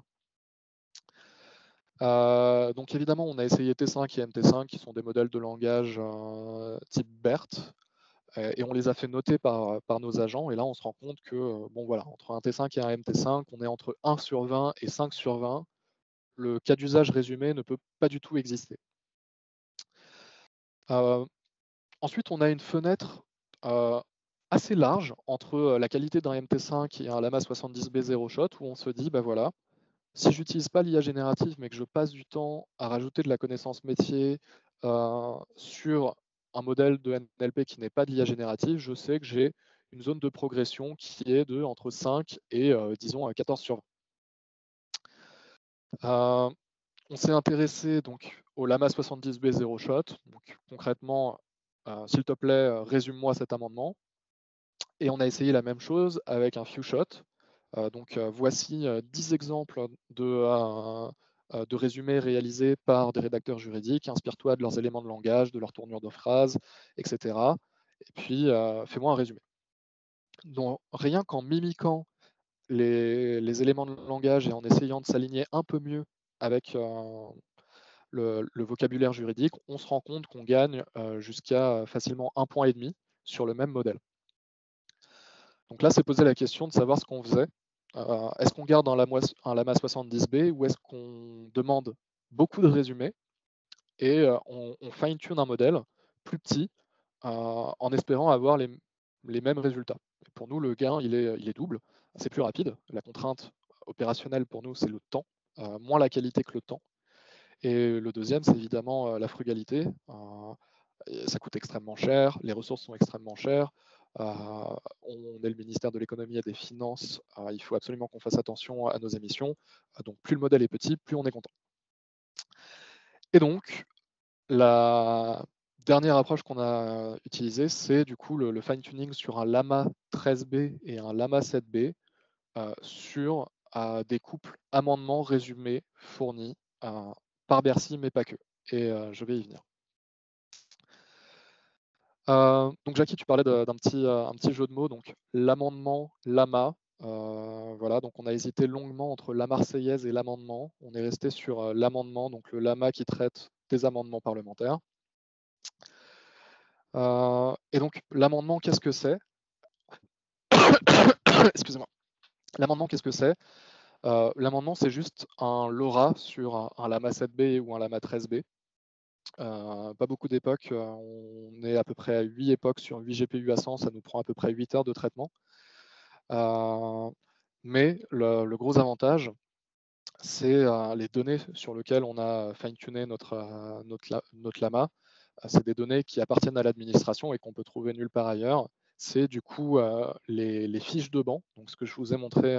20. Donc évidemment, on a essayé T5 et MT5, qui sont des modèles de langage type BERT, et on les a fait noter par nos agents, et là on se rend compte que, bon voilà, entre un T5 et un MT5, on est entre 1 sur 20 et 5 sur 20. Le cas d'usage résumé ne peut pas du tout exister. Ensuite, on a une fenêtre assez large entre la qualité d'un MT5 et un Lama 70B Zero Shot, où on se dit, bah voilà, si j'utilise pas l'IA générative, mais que je passe du temps à rajouter de la connaissance métier sur un modèle de NLP qui n'est pas de l'IA générative, je sais que j'ai une zone de progression qui est de entre 5 et disons 14 sur 20. On s'est intéressé donc au Lama 70B Zero Shot. Donc, concrètement, s'il te plaît, résume-moi cet amendement. Et on a essayé la même chose avec un few shot. Donc voici 10 exemples de résumés réalisés par des rédacteurs juridiques. Inspire-toi de leurs éléments de langage, de leur tournure de phrase, etc. Et puis fais-moi un résumé. Donc rien qu'en mimiquant les éléments de langage et en essayant de s'aligner un peu mieux avec le vocabulaire juridique, on se rend compte qu'on gagne jusqu'à facilement 1,5 point sur le même modèle. Donc là, c'est posé la question de savoir ce qu'on faisait. Est-ce qu'on garde un Lama 70B ou est-ce qu'on demande beaucoup de résumés et on fine-tune un modèle plus petit en espérant avoir les mêmes résultats. Et pour nous, le gain, il est double. C'est plus rapide. La contrainte opérationnelle pour nous, c'est le temps, moins la qualité que le temps. Et le deuxième, c'est évidemment la frugalité. Ça coûte extrêmement cher, les ressources sont extrêmement chères. On est le ministère de l'économie et des finances. Il faut absolument qu'on fasse attention à nos émissions. Donc plus le modèle est petit, plus on est content. Et donc, la dernière approche qu'on a utilisée, c'est du coup le fine-tuning sur un Lama 13B et un Lama 7B sur des couples amendements résumés fournis par Bercy, mais pas que. Et je vais y venir. Donc Jackie, tu parlais d'un petit jeu de mots, donc l'amendement, Lama. Voilà, donc on a hésité longuement entre la Marseillaise et l'amendement. On est resté sur l'amendement, donc le Lama qui traite des amendements parlementaires. Et donc l'amendement, qu'est-ce que c'est? Excusez-moi. L'amendement, qu'est-ce que c'est? L'amendement, c'est juste un LoRa sur un Lama 7B ou un Lama 13B. Pas beaucoup d'époques, on est à peu près à 8 époques sur 8 GPU à 100, ça nous prend à peu près 8 heures de traitement. Mais le gros avantage, c'est les données sur lesquelles on a fine-tuné notre Lama. C'est des données qui appartiennent à l'administration et qu'on peut trouver nulle part ailleurs. C'est du coup les fiches de banc, donc ce que je vous ai montré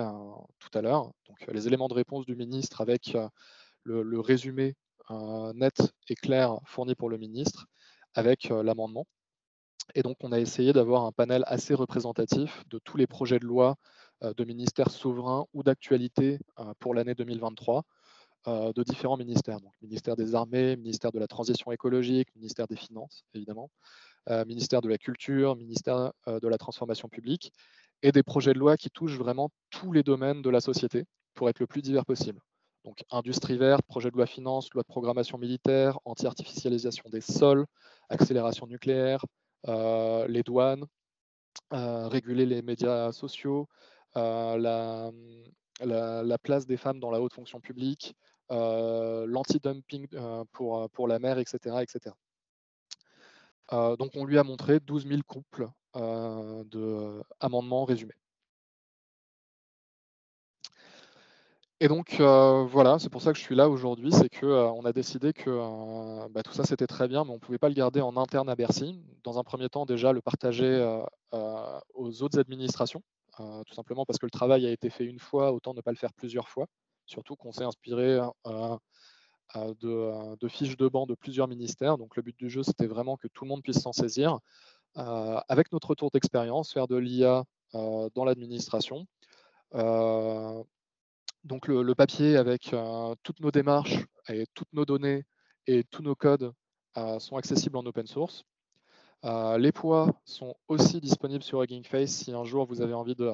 tout à l'heure, donc les éléments de réponse du ministre avec le résumé net et clair fourni pour le ministre avec l'amendement. Et donc, on a essayé d'avoir un panel assez représentatif de tous les projets de loi de ministères souverains ou d'actualité pour l'année 2023 de différents ministères. Donc, ministère des Armées, ministère de la Transition écologique, ministère des Finances, évidemment, ministère de la Culture, ministère de la Transformation publique, et des projets de loi qui touchent vraiment tous les domaines de la société pour être le plus divers possible. Donc, industrie verte, projet de loi finance, loi de programmation militaire, anti-artificialisation des sols, accélération nucléaire, les douanes, réguler les médias sociaux, la place des femmes dans la haute fonction publique, l'anti-dumping pour la mer, etc. etc. Donc on lui a montré 12 000 couples d'amendements résumés. Et donc voilà, c'est pour ça que je suis là aujourd'hui, c'est qu'on a décidé que tout ça c'était très bien, mais on ne pouvait pas le garder en interne à Bercy. Dans un premier temps, déjà le partager aux autres administrations, tout simplement parce que le travail a été fait une fois, autant ne pas le faire plusieurs fois. Surtout qu'on s'est inspiré de fiches de banc de plusieurs ministères. Donc le but du jeu, c'était vraiment que tout le monde puisse s'en saisir. Avec notre retour d'expérience, faire de l'IA dans l'administration. Donc le papier avec toutes nos démarches et toutes nos données et tous nos codes sont accessibles en open source. Les poids sont aussi disponibles sur Hugging Face si un jour vous avez envie de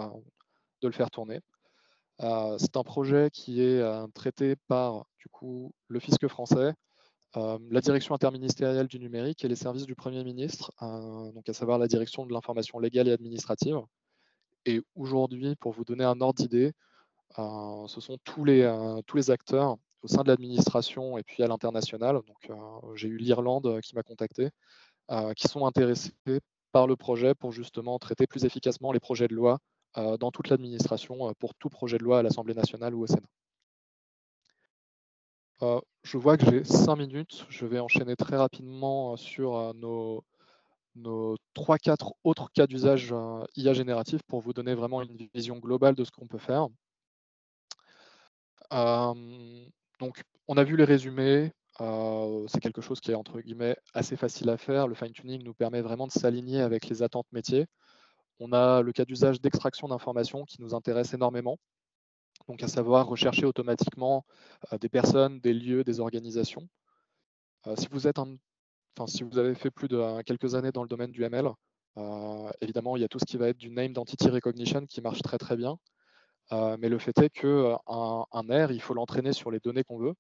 le faire tourner. C'est un projet qui est traité par du coup, le fisc français, la direction interministérielle du numérique et les services du Premier ministre, donc à savoir la direction de l'information légale et administrative. Et aujourd'hui, pour vous donner un ordre d'idée, ce sont tous les acteurs au sein de l'administration et puis à l'international. Donc, j'ai eu l'Irlande qui m'a contacté, qui sont intéressés par le projet pour justement traiter plus efficacement les projets de loi dans toute l'administration pour tout projet de loi à l'Assemblée nationale ou au Sénat. Je vois que j'ai 5 minutes. Je vais enchaîner très rapidement sur nos 3-4 autres cas d'usage IA génératif pour vous donner vraiment une vision globale de ce qu'on peut faire. Donc, on a vu les résumés. C'est quelque chose qui est entre guillemets assez facile à faire. Le fine-tuning nous permet vraiment de s'aligner avec les attentes métiers. On a le cas d'usage d'extraction d'informations qui nous intéresse énormément. Donc, à savoir rechercher automatiquement des personnes, des lieux, des organisations. Si vous avez fait plus de quelques années dans le domaine du ML, évidemment, il y a tout ce qui va être du named entity recognition qui marche très très bien. Mais le fait est qu'un R, il faut l'entraîner sur les données qu'on veut.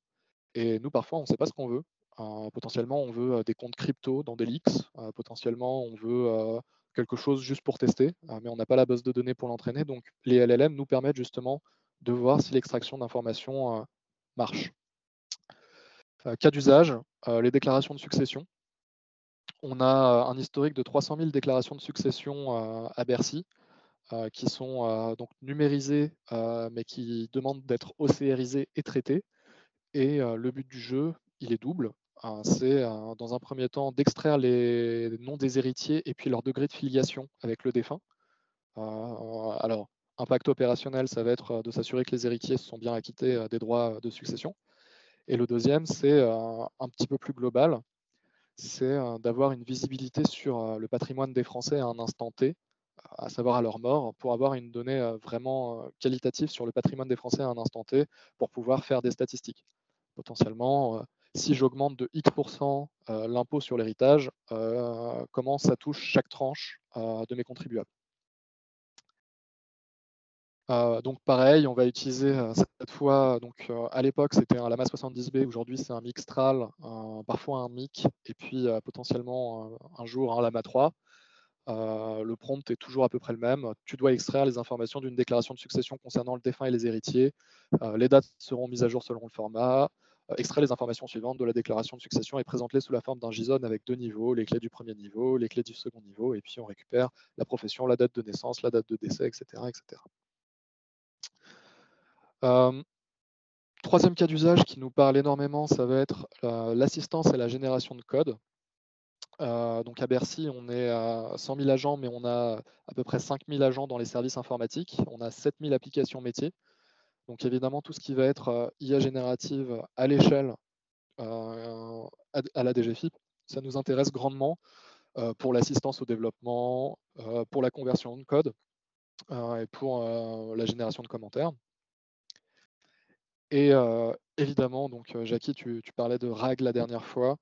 Et nous, parfois, on ne sait pas ce qu'on veut. Potentiellement, on veut des comptes crypto dans des leaks. Potentiellement, on veut quelque chose juste pour tester, mais on n'a pas la base de données pour l'entraîner. Donc, les LLM nous permettent justement de voir si l'extraction d'informations marche. Cas d'usage, les déclarations de succession. On a un historique de 300 000 déclarations de succession à Bercy, qui sont donc numérisées, mais qui demandent d'être OCRisées et traitées. Et le but du jeu, il est double. C'est dans un premier temps d'extraire les noms des héritiers et puis leur degré de filiation avec le défunt. Alors, impact opérationnel, ça va être de s'assurer que les héritiers se sont bien acquittés des droits de succession. Et le deuxième, c'est un petit peu plus global, c'est d'avoir une visibilité sur le patrimoine des Français à un instant T, à savoir à leur mort, pour avoir une donnée vraiment qualitative sur le patrimoine des Français à un instant T, pour pouvoir faire des statistiques. Potentiellement, si j'augmente de X% l'impôt sur l'héritage, comment ça touche chaque tranche de mes contribuables. Donc pareil, on va utiliser cette fois, donc à l'époque c'était un Lama 70B, aujourd'hui c'est un Mixtral, parfois un MIC, et puis potentiellement un jour un Lama 3. Le prompt est toujours à peu près le même. Tu dois extraire les informations d'une déclaration de succession concernant le défunt et les héritiers. Les dates seront mises à jour selon le format. Extrait les informations suivantes de la déclaration de succession et présente-les sous la forme d'un JSON avec 2 niveaux, les clés du premier niveau, les clés du second niveau, et puis on récupère la profession, la date de naissance, la date de décès, etc. etc. Troisième cas d'usage qui nous parle énormément, ça va être l'assistance et la génération de code. Donc à Bercy, on est à 100 000 agents, mais on a à peu près 5 000 agents dans les services informatiques. On a 7 000 applications métiers. Donc évidemment, tout ce qui va être IA générative à l'échelle à la DGFiP, ça nous intéresse grandement pour l'assistance au développement, pour la conversion de code et pour la génération de commentaires. Et évidemment, donc Jackie, tu parlais de RAG la dernière fois.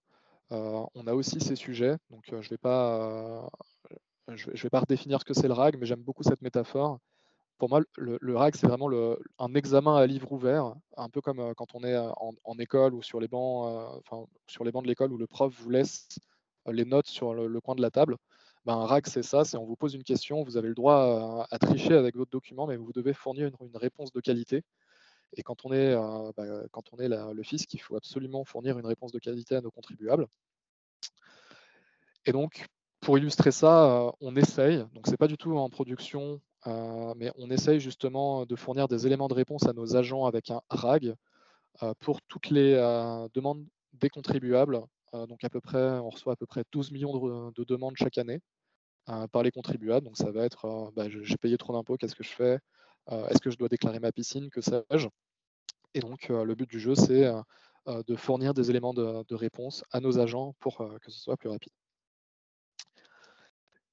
On a aussi ces sujets, donc je ne vais pas redéfinir ce que c'est le RAG, mais j'aime beaucoup cette métaphore. Pour moi, le RAG, c'est vraiment un examen à livre ouvert, un peu comme quand on est en école ou sur les bancs, sur les bancs de l'école où le prof vous laisse les notes sur le coin de la table. Un RAG, c'est ça, c'est on vous pose une question, vous avez le droit à tricher avec votre document, mais vous devez fournir une réponse de qualité. Et quand on est le fisc, il faut absolument fournir une réponse de qualité à nos contribuables. Et donc, pour illustrer ça, on essaye, donc c'est pas du tout en production, mais on essaye justement de fournir des éléments de réponse à nos agents avec un RAG pour toutes les demandes des contribuables. Donc on reçoit à peu près 12 millions de demandes chaque année par les contribuables. Donc ça va être j'ai payé trop d'impôts, qu'est-ce que je fais? Est-ce que je dois déclarer ma piscine? Que sais-je? Et donc le but du jeu, c'est de fournir des éléments de réponse à nos agents pour que ce soit plus rapide.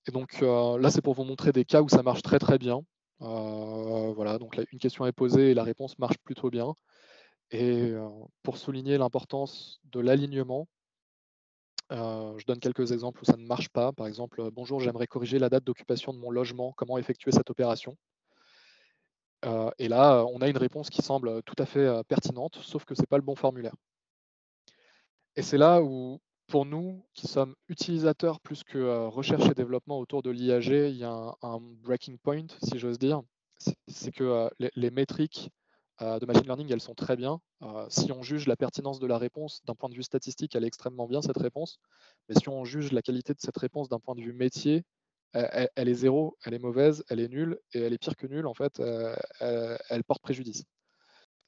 Et donc là, c'est pour vous montrer des cas où ça marche très très bien. Voilà, donc là, une question est posée et la réponse marche plutôt bien. Et pour souligner l'importance de l'alignement, je donne quelques exemples où ça ne marche pas. Par exemple, bonjour, j'aimerais corriger la date d'occupation de mon logement. Comment effectuer cette opération? Et là, on a une réponse qui semble tout à fait pertinente, sauf que ce n'est pas le bon formulaire. Et c'est là où, pour nous, qui sommes utilisateurs plus que recherche et développement autour de l'IAG, il y a un breaking point, si j'ose dire. C'est que les métriques de machine learning, elles sont très bien. Si on juge la pertinence de la réponse d'un point de vue statistique, elle est extrêmement bien, cette réponse. Mais si on juge la qualité de cette réponse d'un point de vue métier, elle est zéro, elle est mauvaise, elle est nulle, et elle est pire que nulle, en fait, elle porte préjudice.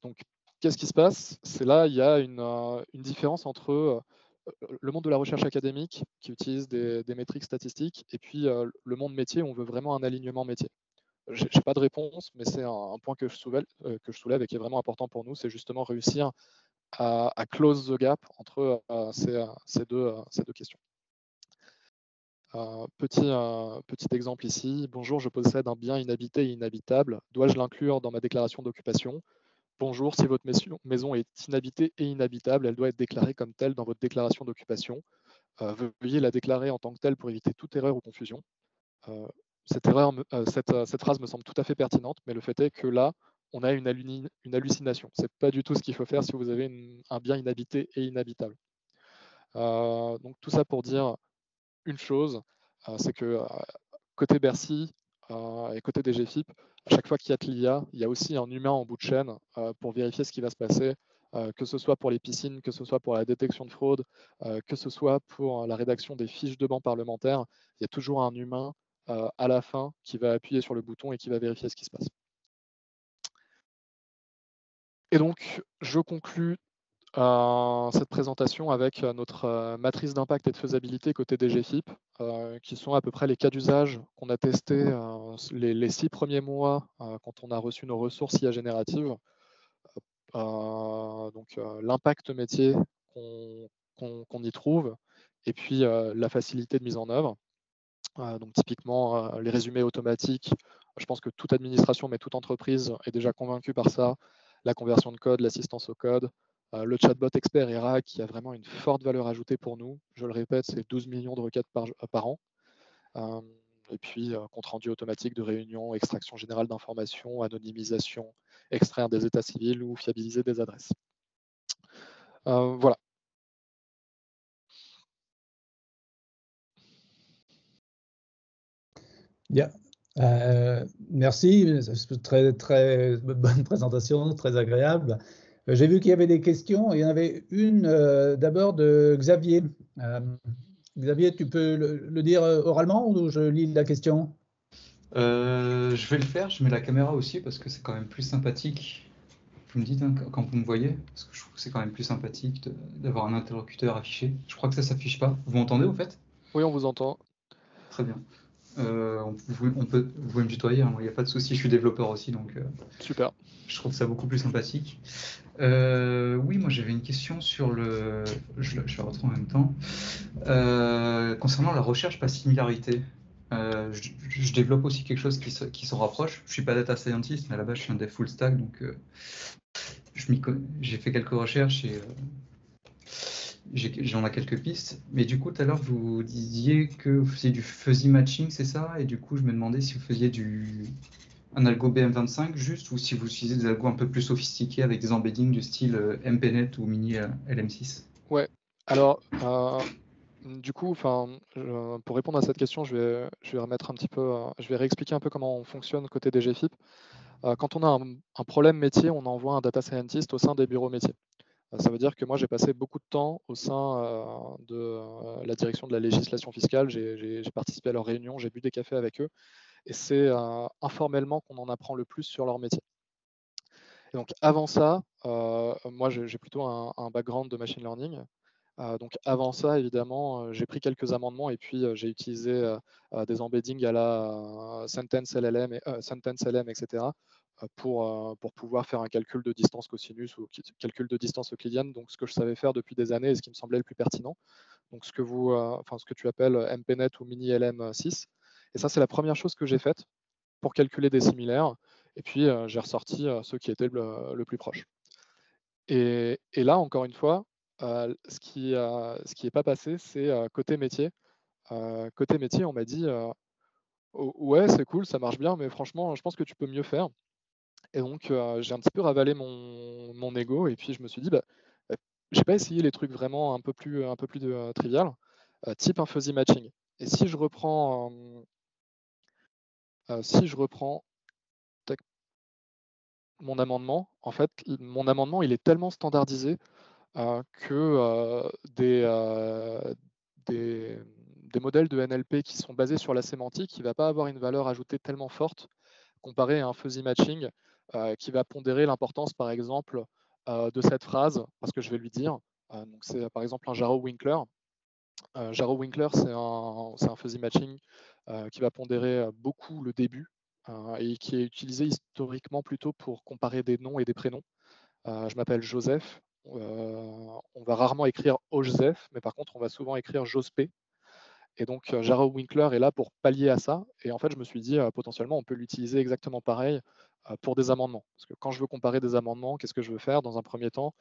Donc, qu'est-ce qui se passe? C'est là, il y a une différence entre le monde de la recherche académique, qui utilise des métriques statistiques, et puis le monde métier, où on veut vraiment un alignement métier. Je n'ai pas de réponse, mais c'est un point que je soulève et qui est vraiment important pour nous, c'est justement réussir à close the gap entre ces deux questions. Petit exemple ici. Bonjour, je possède un bien inhabité et inhabitable. Dois-je l'inclure dans ma déclaration d'occupation? Bonjour, si votre maison est inhabitée et inhabitable, elle doit être déclarée comme telle dans votre déclaration d'occupation. Veuillez la déclarer en tant que telle pour éviter toute erreur ou confusion. Cette phrase me semble tout à fait pertinente, mais le fait est que là, on a une hallucination. Ce n'est pas du tout ce qu'il faut faire si vous avez un bien inhabité et inhabitable. Donc tout ça pour dire une chose, c'est que côté Bercy et côté DGFIP, à chaque fois qu'il y a de l'IA, il y a aussi un humain en bout de chaîne pour vérifier ce qui va se passer, que ce soit pour les piscines, que ce soit pour la détection de fraude, que ce soit pour la rédaction des fiches de banc parlementaires. Il y a toujours un humain à la fin qui va appuyer sur le bouton et qui va vérifier ce qui se passe. Et donc, je conclus cette présentation avec notre matrice d'impact et de faisabilité côté DGFIP, qui sont à peu près les cas d'usage qu'on a testés les 6 premiers mois quand on a reçu nos ressources IA génératives. Donc l'impact métier qu'on y trouve, et puis la facilité de mise en œuvre. Donc typiquement, les résumés automatiques, je pense que toute administration, mais toute entreprise est déjà convaincue par ça. La conversion de code, l'assistance au code, le chatbot expert ERA qui a vraiment une forte valeur ajoutée pour nous. Je le répète, c'est 12 millions de requêtes par an. Et puis, compte rendu automatique de réunion, extraction générale d'informations, anonymisation, extraire des états civils ou fiabiliser des adresses. Voilà. Bien. Merci, très, très bonne présentation, très agréable. J'ai vu qu'il y avait des questions. Il y en avait une d'abord de Xavier. Xavier, tu peux le dire oralement ou je lis la question? Je vais le faire, je mets la caméra aussi parce que c'est quand même plus sympathique. Vous me dites hein, quand vous me voyez, parce que je trouve que c'est quand même plus sympathique d'avoir un interlocuteur affiché. Je crois que ça s'affiche pas. Vous m'entendez au fait? Oui, on vous entend. Très bien. Vous pouvez me tutoyer, il n'y a pas de souci, je suis développeur aussi, donc Super. je trouve ça beaucoup plus sympathique. Oui, moi j'avais une question sur le... Je vais retrouver en même temps. Concernant la recherche par similarité. Je développe aussi quelque chose qui s'en rapproche. Je suis pas data scientist, mais à la base je suis un dev full stack, donc j'ai fait quelques recherches et j'en ai quelques pistes. Mais du coup, tout à l'heure, vous disiez que vous faisiez du fuzzy matching, c'est ça? Et du coup, je me demandais si vous faisiez un algo BM25 juste, ou si vous utilisez des algos un peu plus sophistiqués avec des embeddings du style MPNet ou Mini LM6. Ouais. Alors, du coup, pour répondre à cette question, je vais remettre un petit peu, je vais réexpliquer un peu comment on fonctionne côté DGFIP. Quand on a un problème métier, on envoie un data scientist au sein des bureaux métiers. Ça veut dire que moi, j'ai passé beaucoup de temps au sein de la direction de la législation fiscale. J'ai participé à leurs réunions, j'ai bu des cafés avec eux. Et c'est informellement qu'on en apprend le plus sur leur métier. Et donc avant ça, moi j'ai plutôt un background de machine learning. Donc avant ça, évidemment, j'ai pris quelques amendements et puis j'ai utilisé des embeddings à la Sentence LLM, Sentence LM, etc. Pour pouvoir faire un calcul de distance cosinus ou calcul de distance euclidienne. Donc ce que je savais faire depuis des années et ce qui me semblait le plus pertinent. Donc ce que tu appelles MPNet ou Mini LM6. Et ça, c'est la première chose que j'ai faite pour calculer des similaires. Et puis j'ai ressorti ceux qui étaient le plus proches. Et là, encore une fois, ce qui n'est pas passé, c'est côté métier. Côté métier, on m'a dit ouais, c'est cool, ça marche bien, mais franchement, je pense que tu peux mieux faire. Et donc, j'ai un petit peu ravalé mon ego et puis je me suis dit, j'ai pas essayé les trucs vraiment un peu plus trivial, type un fuzzy matching. Et si je reprends tac, mon amendement, en fait, mon amendement, il est tellement standardisé que des modèles de NLP qui sont basés sur la sémantique, il ne va pas avoir une valeur ajoutée tellement forte comparé à un fuzzy matching qui va pondérer l'importance, par exemple, de cette phrase, parce que je vais lui dire, donc c'est par exemple un Jarrow-Winkler. Jarrow-Winkler, c'est un fuzzy matching qui va pondérer beaucoup le début et qui est utilisé historiquement plutôt pour comparer des noms et des prénoms. Je m'appelle Joseph. On va rarement écrire Joseph, mais par contre, on va souvent écrire Jospé. Et donc, Jarrow-Winkler est là pour pallier à ça. Et en fait, je me suis dit, potentiellement, on peut l'utiliser exactement pareil pour des amendements. Parce que quand je veux comparer des amendements, qu'est-ce que je veux faire dans un premier temps?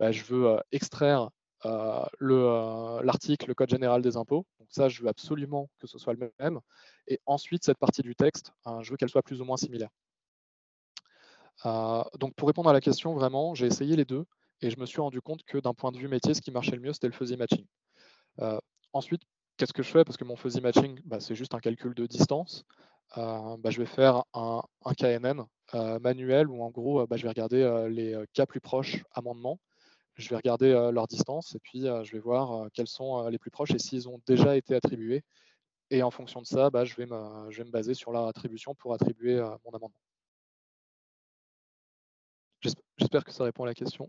Je veux extraire l'article, le code général des impôts. Donc ça, je veux absolument que ce soit le même. Et ensuite, cette partie du texte, je veux qu'elle soit plus ou moins similaire. Donc pour répondre à la question, vraiment, j'ai essayé les deux et je me suis rendu compte que d'un point de vue métier, ce qui marchait le mieux, c'était le fuzzy matching. Ensuite, qu'est-ce que je fais? Parce que mon fuzzy matching, c'est juste un calcul de distance. Je vais faire un KNN manuel où en gros, je vais regarder les cas plus proches amendements. Je vais regarder leur distance et puis je vais voir quels sont les plus proches et s'ils ont déjà été attribués. Et en fonction de ça, je vais me baser sur leur attribution pour attribuer mon amendement. J'espère que ça répond à la question.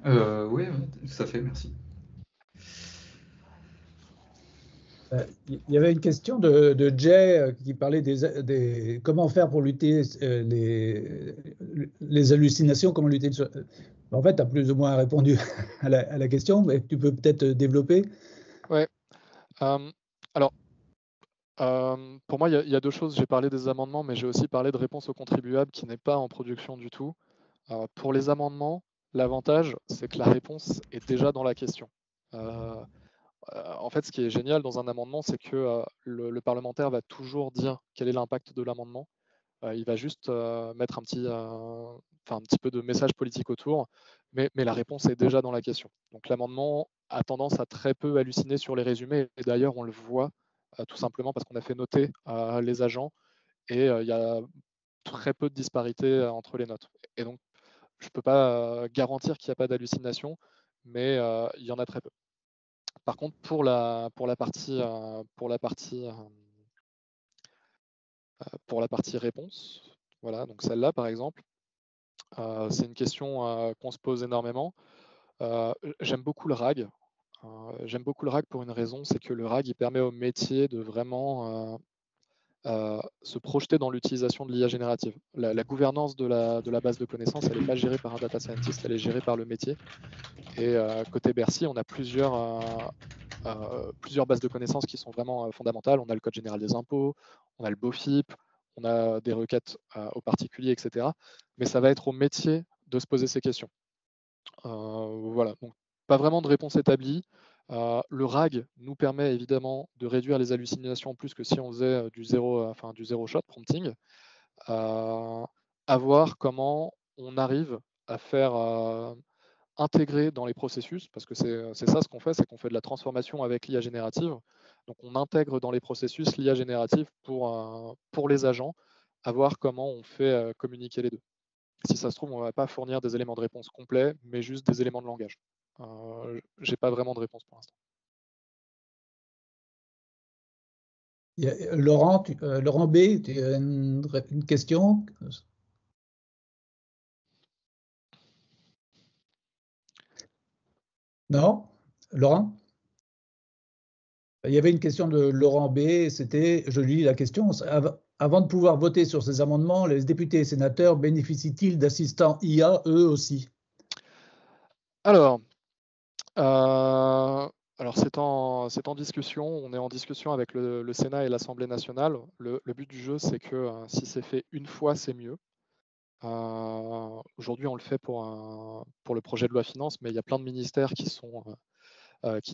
Oui, tout à fait, merci. Il y avait une question de Jay qui parlait des comment faire pour lutter les hallucinations, comment lutter sur... En fait, tu as plus ou moins répondu à la question, mais tu peux peut-être développer. Ouais. Alors, pour moi, il y a deux choses. J'ai parlé des amendements, mais j'ai aussi parlé de réponse aux contribuables qui n'est pas en production du tout. Pour les amendements, l'avantage, c'est que la réponse est déjà dans la question. En fait, ce qui est génial dans un amendement, c'est que le parlementaire va toujours dire quel est l'impact de l'amendement. Il va juste mettre un petit peu de message politique autour, mais la réponse est déjà dans la question. Donc l'amendement a tendance à très peu halluciner sur les résumés, et d'ailleurs on le voit tout simplement parce qu'on a fait noter les agents, et il y a très peu de disparité entre les notes. Et donc je ne peux pas garantir qu'il n'y a pas d'hallucination, mais il y en a très peu. Par contre, pour la partie réponse, voilà, donc celle-là par exemple, c'est une question qu'on se pose énormément. J'aime beaucoup le RAG. J'aime beaucoup le RAG pour une raison, c'est que le RAG il permet au métier de vraiment se projeter dans l'utilisation de l'IA générative. La gouvernance de la base de connaissances, elle n'est pas gérée par un data scientist, elle est gérée par le métier. Et côté Bercy, on a plusieurs bases de connaissances qui sont vraiment fondamentales. On a le code général des impôts, on a le BOFIP, on a des requêtes aux particuliers, etc. Mais ça va être au métier de se poser ces questions. Voilà, donc pas vraiment de réponse établie. Le RAG nous permet évidemment de réduire les hallucinations plus que si on faisait du zéro shot prompting. À voir comment on arrive à faire intégrer dans les processus, parce que c'est ça ce qu'on fait, c'est qu'on fait de la transformation avec l'IA générative. Donc on intègre dans les processus l'IA générative pour les agents à voir comment on fait communiquer les deux. Si ça se trouve, on ne va pas fournir des éléments de réponse complets, mais juste des éléments de langage. Je n'ai pas vraiment de réponse pour l'instant. Laurent, Laurent B, tu as une question? Non? Laurent? Il y avait une question de Laurent B, c'était, je lis la question, avant de pouvoir voter sur ces amendements, les députés et sénateurs bénéficient-ils d'assistants IA eux aussi? Alors c'est en discussion. On est en discussion avec le Sénat et l'Assemblée nationale. Le but du jeu, c'est que si c'est fait une fois, c'est mieux. Aujourd'hui, on le fait pour le projet de loi finance, mais il y a plein de ministères qui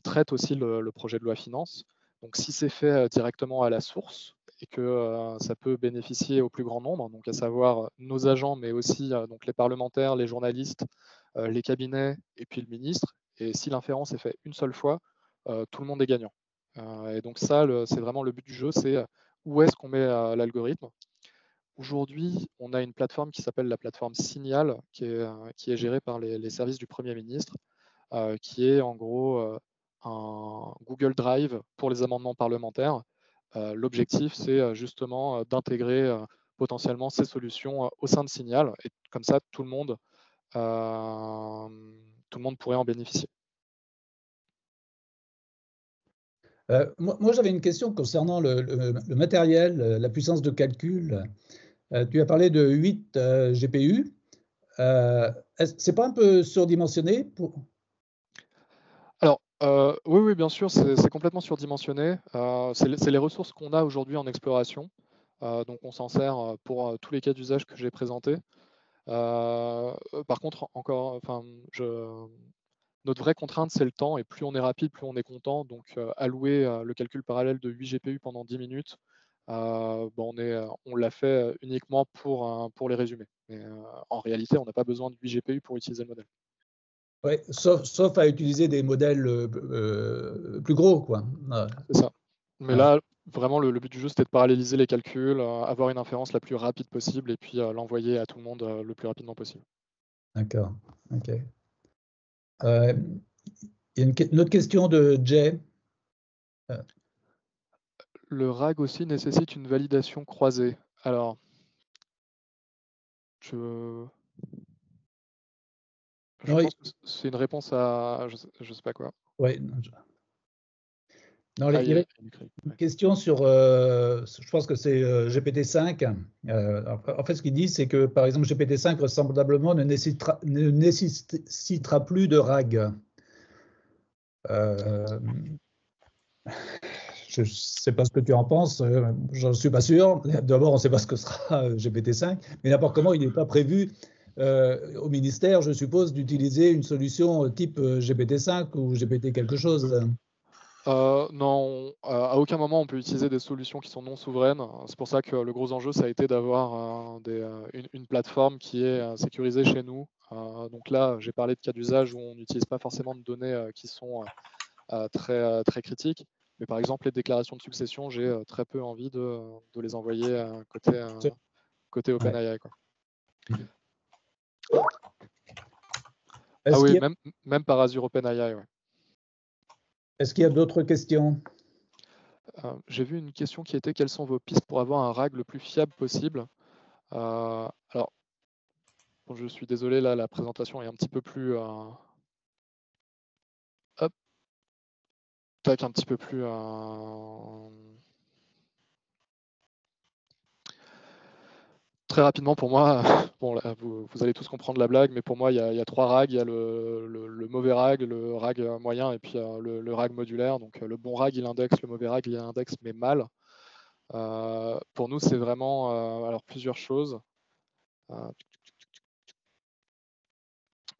traitent aussi le projet de loi finance. Donc, si c'est fait directement à la source et que ça peut bénéficier au plus grand nombre, donc à savoir nos agents, mais aussi donc les parlementaires, les journalistes, les cabinets et puis le ministre. Et si l'inférence est faite une seule fois, tout le monde est gagnant. Et donc ça, c'est vraiment le but du jeu, c'est où est-ce qu'on met l'algorithme. Aujourd'hui, on a une plateforme qui s'appelle la plateforme Signal, qui est gérée par les services du Premier ministre, qui est en gros un Google Drive pour les amendements parlementaires. L'objectif, c'est justement d'intégrer potentiellement ces solutions au sein de Signal, et comme ça, tout le monde pourrait en bénéficier. Moi j'avais une question concernant le matériel, la puissance de calcul. Tu as parlé de 8 GPU. C'est pas un peu surdimensionné pour... Alors, oui, bien sûr, c'est complètement surdimensionné. C'est les ressources qu'on a aujourd'hui en exploration. Donc, on s'en sert pour tous les cas d'usage que j'ai présentés. Par contre, notre vraie contrainte, c'est le temps. Et plus on est rapide, plus on est content. Donc, allouer le calcul parallèle de 8 GPU pendant 10 minutes, on l'a fait uniquement pour les résumés. Mais en réalité, on n'a pas besoin de 8 GPU pour utiliser le modèle. Ouais, sauf à utiliser des modèles plus gros, quoi. C'est ça. Mais là, vraiment, le but du jeu, c'était de paralléliser les calculs, avoir une inférence la plus rapide possible et puis l'envoyer à tout le monde le plus rapidement possible. D'accord, ok. Il y a une autre question de Jay. Le RAG aussi nécessite une validation croisée. Alors, je pense que c'est une réponse à je sais pas quoi. Ouais. Non, il y avait une question sur, je pense que c'est GPT-5. En fait, ce qu'il dit, c'est que, par exemple, GPT-5, vraisemblablement, ne nécessitera plus de RAG. Je ne sais pas ce que tu en penses, j'en suis pas sûr. D'abord, on ne sait pas ce que sera GPT-5, mais n'importe comment, il n'est pas prévu au ministère, je suppose, d'utiliser une solution type GPT-5 ou GPT quelque chose. Non, à aucun moment on peut utiliser des solutions qui sont non souveraines. C'est pour ça que le gros enjeu, ça a été d'avoir une plateforme qui est sécurisée chez nous. Donc là, j'ai parlé de cas d'usage où on n'utilise pas forcément de données qui sont très critiques. Mais par exemple, les déclarations de succession, j'ai très peu envie de les envoyer côté OpenAI. Ah oui, même par Azure OpenAI. Ouais. Est-ce qu'il y a d'autres questions? J'ai vu une question qui était: quelles sont vos pistes pour avoir un RAG le plus fiable possible? Alors, bon, je suis désolé, là, la présentation est un petit peu plus... Hop, tac, un petit peu plus... Très rapidement, pour moi, bon, là, vous allez tous comprendre la blague, mais pour moi, il y a 3 RAG. Il y a le mauvais RAG, le RAG moyen et puis le RAG modulaire. Donc, le bon RAG, il indexe, le mauvais RAG, il indexe, mais mal. Pour nous, c'est vraiment alors plusieurs choses.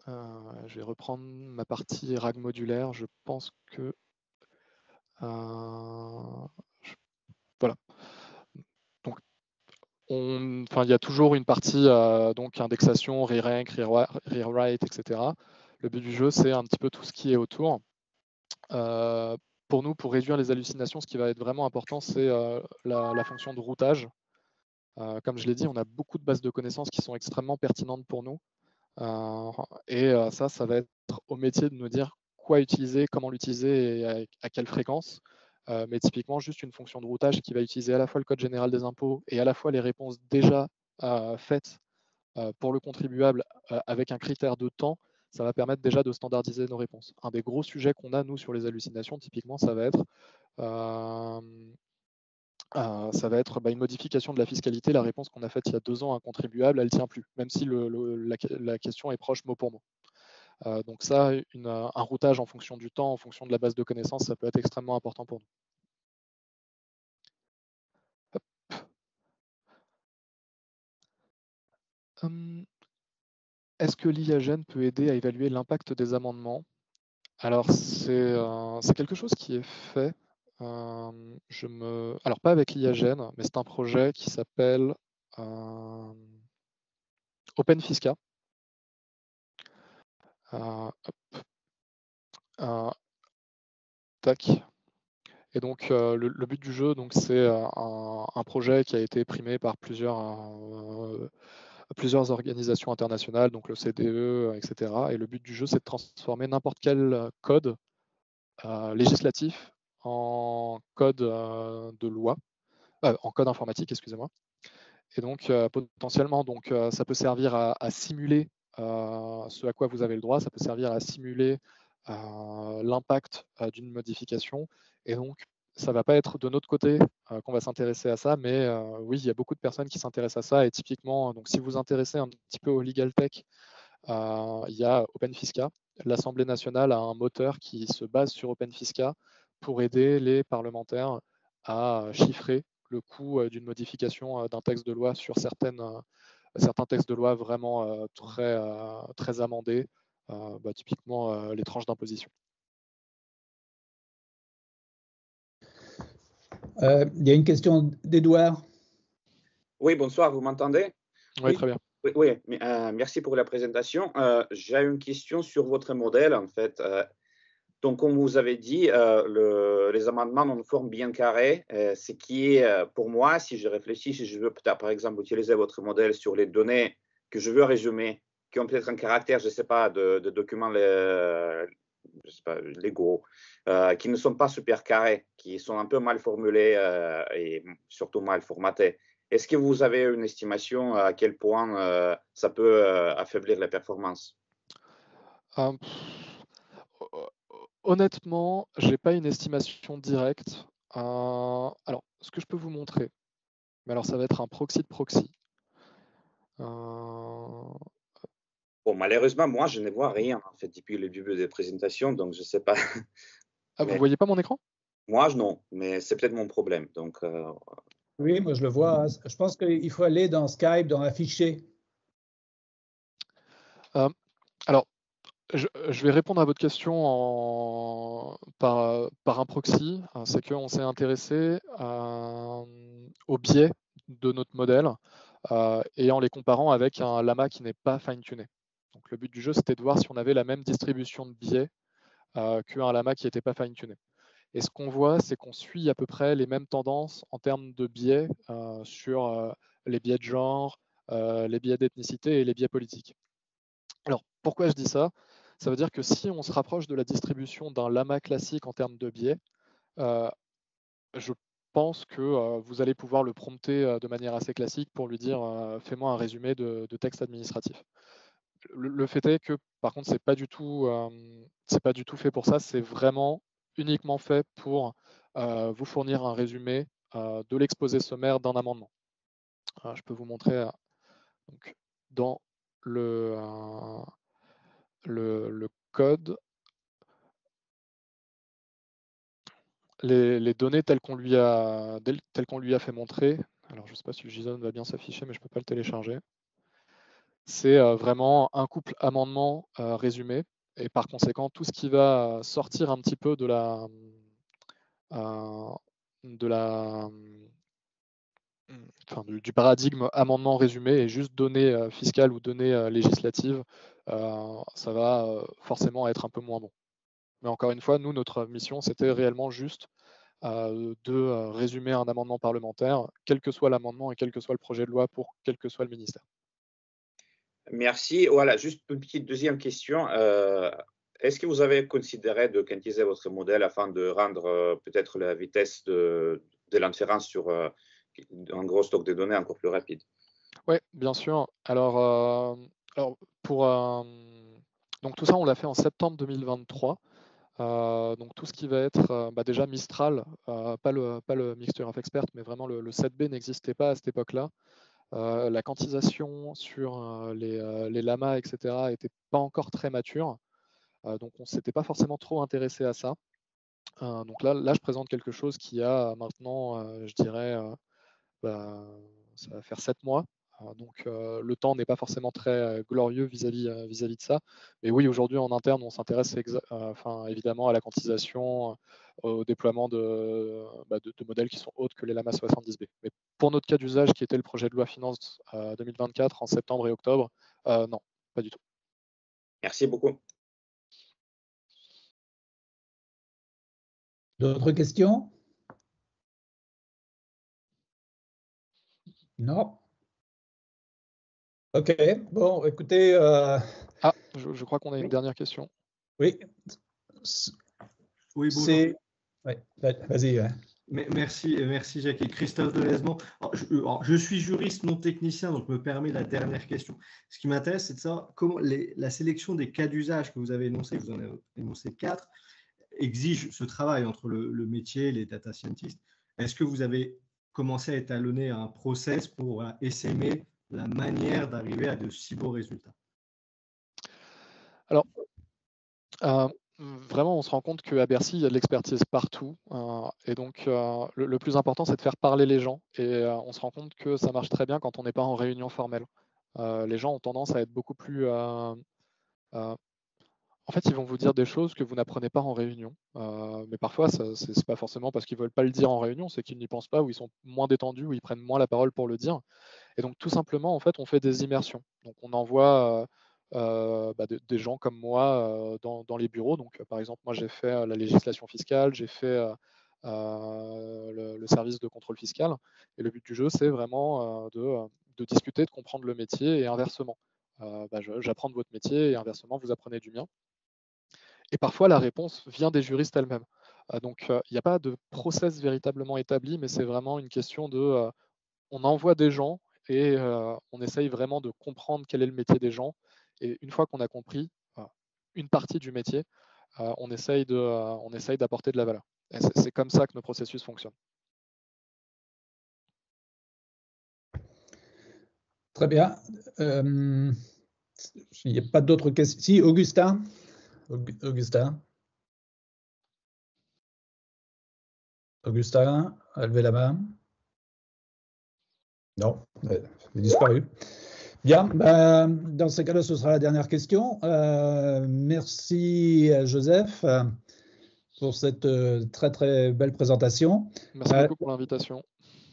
Je vais reprendre ma partie RAG modulaire. Je pense que... voilà. Donc, il y a toujours une partie donc indexation, re-rank, rewrite, etc. Le but du jeu, c'est un petit peu tout ce qui est autour. Pour nous, pour réduire les hallucinations, ce qui va être vraiment important, c'est la fonction de routage. Comme je l'ai dit, on a beaucoup de bases de connaissances qui sont extrêmement pertinentes pour nous. Et ça va être au métier de nous dire quoi utiliser, comment l'utiliser et à quelle fréquence. Mais typiquement, juste une fonction de routage qui va utiliser à la fois le code général des impôts et à la fois les réponses déjà faites pour le contribuable avec un critère de temps, ça va permettre déjà de standardiser nos réponses. Un des gros sujets qu'on a, nous, sur les hallucinations, typiquement, ça va être une modification de la fiscalité. La réponse qu'on a faite il y a 2 ans à un contribuable, elle ne tient plus, même si la question est proche mot pour mot. Donc ça, un routage en fonction du temps, en fonction de la base de connaissances, ça peut être extrêmement important pour nous. Est-ce que l'IAGEN peut aider à évaluer l'impact des amendements? Alors, c'est quelque chose qui est fait. Alors, pas avec l'IAGEN, mais c'est un projet qui s'appelle OpenFisca. Tac. Et donc, le but du jeu, c'est un projet qui a été primé par plusieurs organisations internationales, donc le CDE, etc. Et le but du jeu, c'est de transformer n'importe quel code législatif en code de loi, en code informatique, excusez-moi. Et donc, potentiellement, ça peut servir à simuler ce à quoi vous avez le droit, ça peut servir à simuler l'impact d'une modification. Et donc, ça ne va pas être de notre côté qu'on va s'intéresser à ça, mais oui, il y a beaucoup de personnes qui s'intéressent à ça. Et typiquement, donc, si vous vous intéressez un petit peu au legal tech, il y a OpenFisca. L'Assemblée nationale a un moteur qui se base sur OpenFisca pour aider les parlementaires à chiffrer le coût d'une modification d'un texte de loi sur certains textes de loi vraiment très amendés, typiquement les tranches d'imposition. Il y a une question d'Edouard. Oui, bonsoir, vous m'entendez? Oui, très bien. Oui, merci pour la présentation. J'ai une question sur votre modèle, en fait. Donc, comme vous avez dit, les amendements ont une forme bien carrée, ce qui est, pour moi, si je réfléchis, si je veux peut-être, par exemple, utiliser votre modèle sur les données que je veux résumer, qui ont peut-être un caractère, je ne sais pas, de documents légaux, qui ne sont pas super carrés, qui sont un peu mal formulés et surtout mal formatés. Est-ce que vous avez une estimation à quel point ça peut affaiblir la performance? Honnêtement, je n'ai pas une estimation directe. Alors, ce que je peux vous montrer, mais alors ça va être un proxy de proxy. Bon, malheureusement, moi, je ne vois rien en fait depuis le début des présentations, donc je ne sais pas. Ah, vous ne voyez pas mon écran? Moi, non, mais c'est peut-être mon problème. Donc, Oui, moi je le vois. Je pense qu'il faut aller dans Skype, dans Afficher. Alors, je vais répondre à votre question par un proxy. C'est qu'on s'est intéressé aux biais de notre modèle et en les comparant avec un lama qui n'est pas fine-tuné. Donc, le but du jeu, c'était de voir si on avait la même distribution de biais qu'un lama qui n'était pas fine-tuné. Et ce qu'on voit, c'est qu'on suit à peu près les mêmes tendances en termes de biais sur les biais de genre, les biais d'ethnicité et les biais politiques. Alors, pourquoi je dis ça? Ça veut dire que si on se rapproche de la distribution d'un lama classique en termes de biais, je pense que vous allez pouvoir le prompter de manière assez classique pour lui dire fais-moi un résumé de texte administratif. Le fait est que, par contre, c'est pas du tout fait pour ça. C'est vraiment uniquement fait pour vous fournir un résumé de l'exposé sommaire d'un amendement. Je peux vous montrer donc, dans le code les données telles qu'on lui a fait montrer. Alors, je ne sais pas si le JSON va bien s'afficher, mais je ne peux pas le télécharger. C'est vraiment un couple amendement résumé. Et par conséquent, tout ce qui va sortir un petit peu du paradigme amendement résumé et juste données fiscales ou données législatives, ça va forcément être un peu moins bon. Mais encore une fois, nous, notre mission, c'était réellement juste de résumer un amendement parlementaire, quel que soit l'amendement et quel que soit le projet de loi pour quel que soit le ministère. Merci. Voilà, juste une petite deuxième question. Est-ce que vous avez considéré de quantiser votre modèle afin de rendre peut-être la vitesse de l'inférence sur un gros stock de données encore plus rapide? Oui, bien sûr. Alors donc tout ça, on l'a fait en septembre 2023. Donc tout ce qui va être déjà Mistral, pas le Mixture of Expert, mais vraiment le 7B n'existait pas à cette époque-là. La quantisation sur les lamas, etc., n'était pas encore très mature. Donc on ne s'était pas forcément trop intéressé à ça. Donc là, je présente quelque chose qui a maintenant, je dirais, ça va faire 7 mois. Donc le temps n'est pas forcément très glorieux vis-à-vis de ça. Mais oui, aujourd'hui en interne, on s'intéresse évidemment à la quantisation, au déploiement de modèles qui sont autres que les Lama 70B. Mais pour notre cas d'usage, qui était le projet de loi finance 2024 en septembre et octobre, non, pas du tout. Merci beaucoup. D'autres questions? Non? Ok, bon, écoutez. Je crois qu'on a une dernière question. Oui. Oui, bonjour. Ouais, vas-y. Ouais. Merci Jacques. Et Christophe Delesmont. Je suis juriste, non technicien, donc je me permets la dernière question. Ce qui m'intéresse, c'est de savoir comment la sélection des cas d'usage que vous avez énoncés, vous en avez énoncé 4, exige ce travail entre le métier, les data scientists. Est-ce que vous avez commencé à étalonner un process pour essaimer la manière d'arriver à de si beaux résultats? Alors, vraiment, on se rend compte qu'à Bercy, il y a de l'expertise partout. Et donc, le plus important, c'est de faire parler les gens. Et on se rend compte que ça marche très bien quand on n'est pas en réunion formelle. Les gens ont tendance à être beaucoup plus... en fait, ils vont vous dire des choses que vous n'apprenez pas en réunion. Mais parfois, ce n'est pas forcément parce qu'ils ne veulent pas le dire en réunion, c'est qu'ils n'y pensent pas, ou ils sont moins détendus, ou ils prennent moins la parole pour le dire. Et donc, tout simplement, en fait, on fait des immersions. Donc, on envoie des gens comme moi dans les bureaux. Donc, par exemple, moi, j'ai fait la législation fiscale, j'ai fait le service de contrôle fiscal. Et le but du jeu, c'est vraiment de discuter, de comprendre le métier et inversement. J'apprends de votre métier et inversement, vous apprenez du mien. Et parfois, la réponse vient des juristes elles-mêmes. Donc, il n'y a pas de process véritablement établi, mais c'est vraiment une question de... on envoie des gens et on essaye vraiment de comprendre quel est le métier des gens. Et une fois qu'on a compris une partie du métier, on essaye d'apporter de la valeur. Et c'est comme ça que nos processus fonctionnent. Très bien. Il n'y a pas d'autres questions. Si, Augustin. Augustin, levez la main. Non, il a disparu. Bien, dans ces cas-là, ce sera la dernière question. Merci Joseph pour cette très très belle présentation. Merci beaucoup pour l'invitation.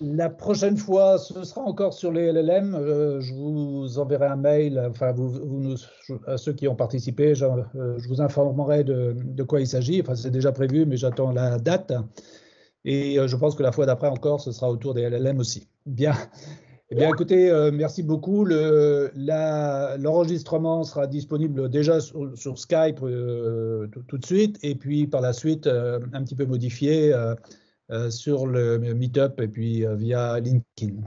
La prochaine fois, ce sera encore sur les LLM. Je vous enverrai un mail, enfin, à ceux qui ont participé, je vous informerai de quoi il s'agit. Enfin, c'est déjà prévu, mais j'attends la date. Et je pense que la fois d'après encore, ce sera autour des LLM aussi. Bien. Eh bien, écoutez, merci beaucoup. L'enregistrement sera disponible déjà sur Skype tout de suite, et puis par la suite, un petit peu modifié sur le Meetup et puis via LinkedIn.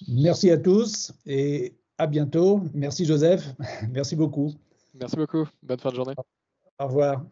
Merci à tous et à bientôt. Merci Joseph. Merci beaucoup. Merci beaucoup. Bonne fin de journée. Au revoir.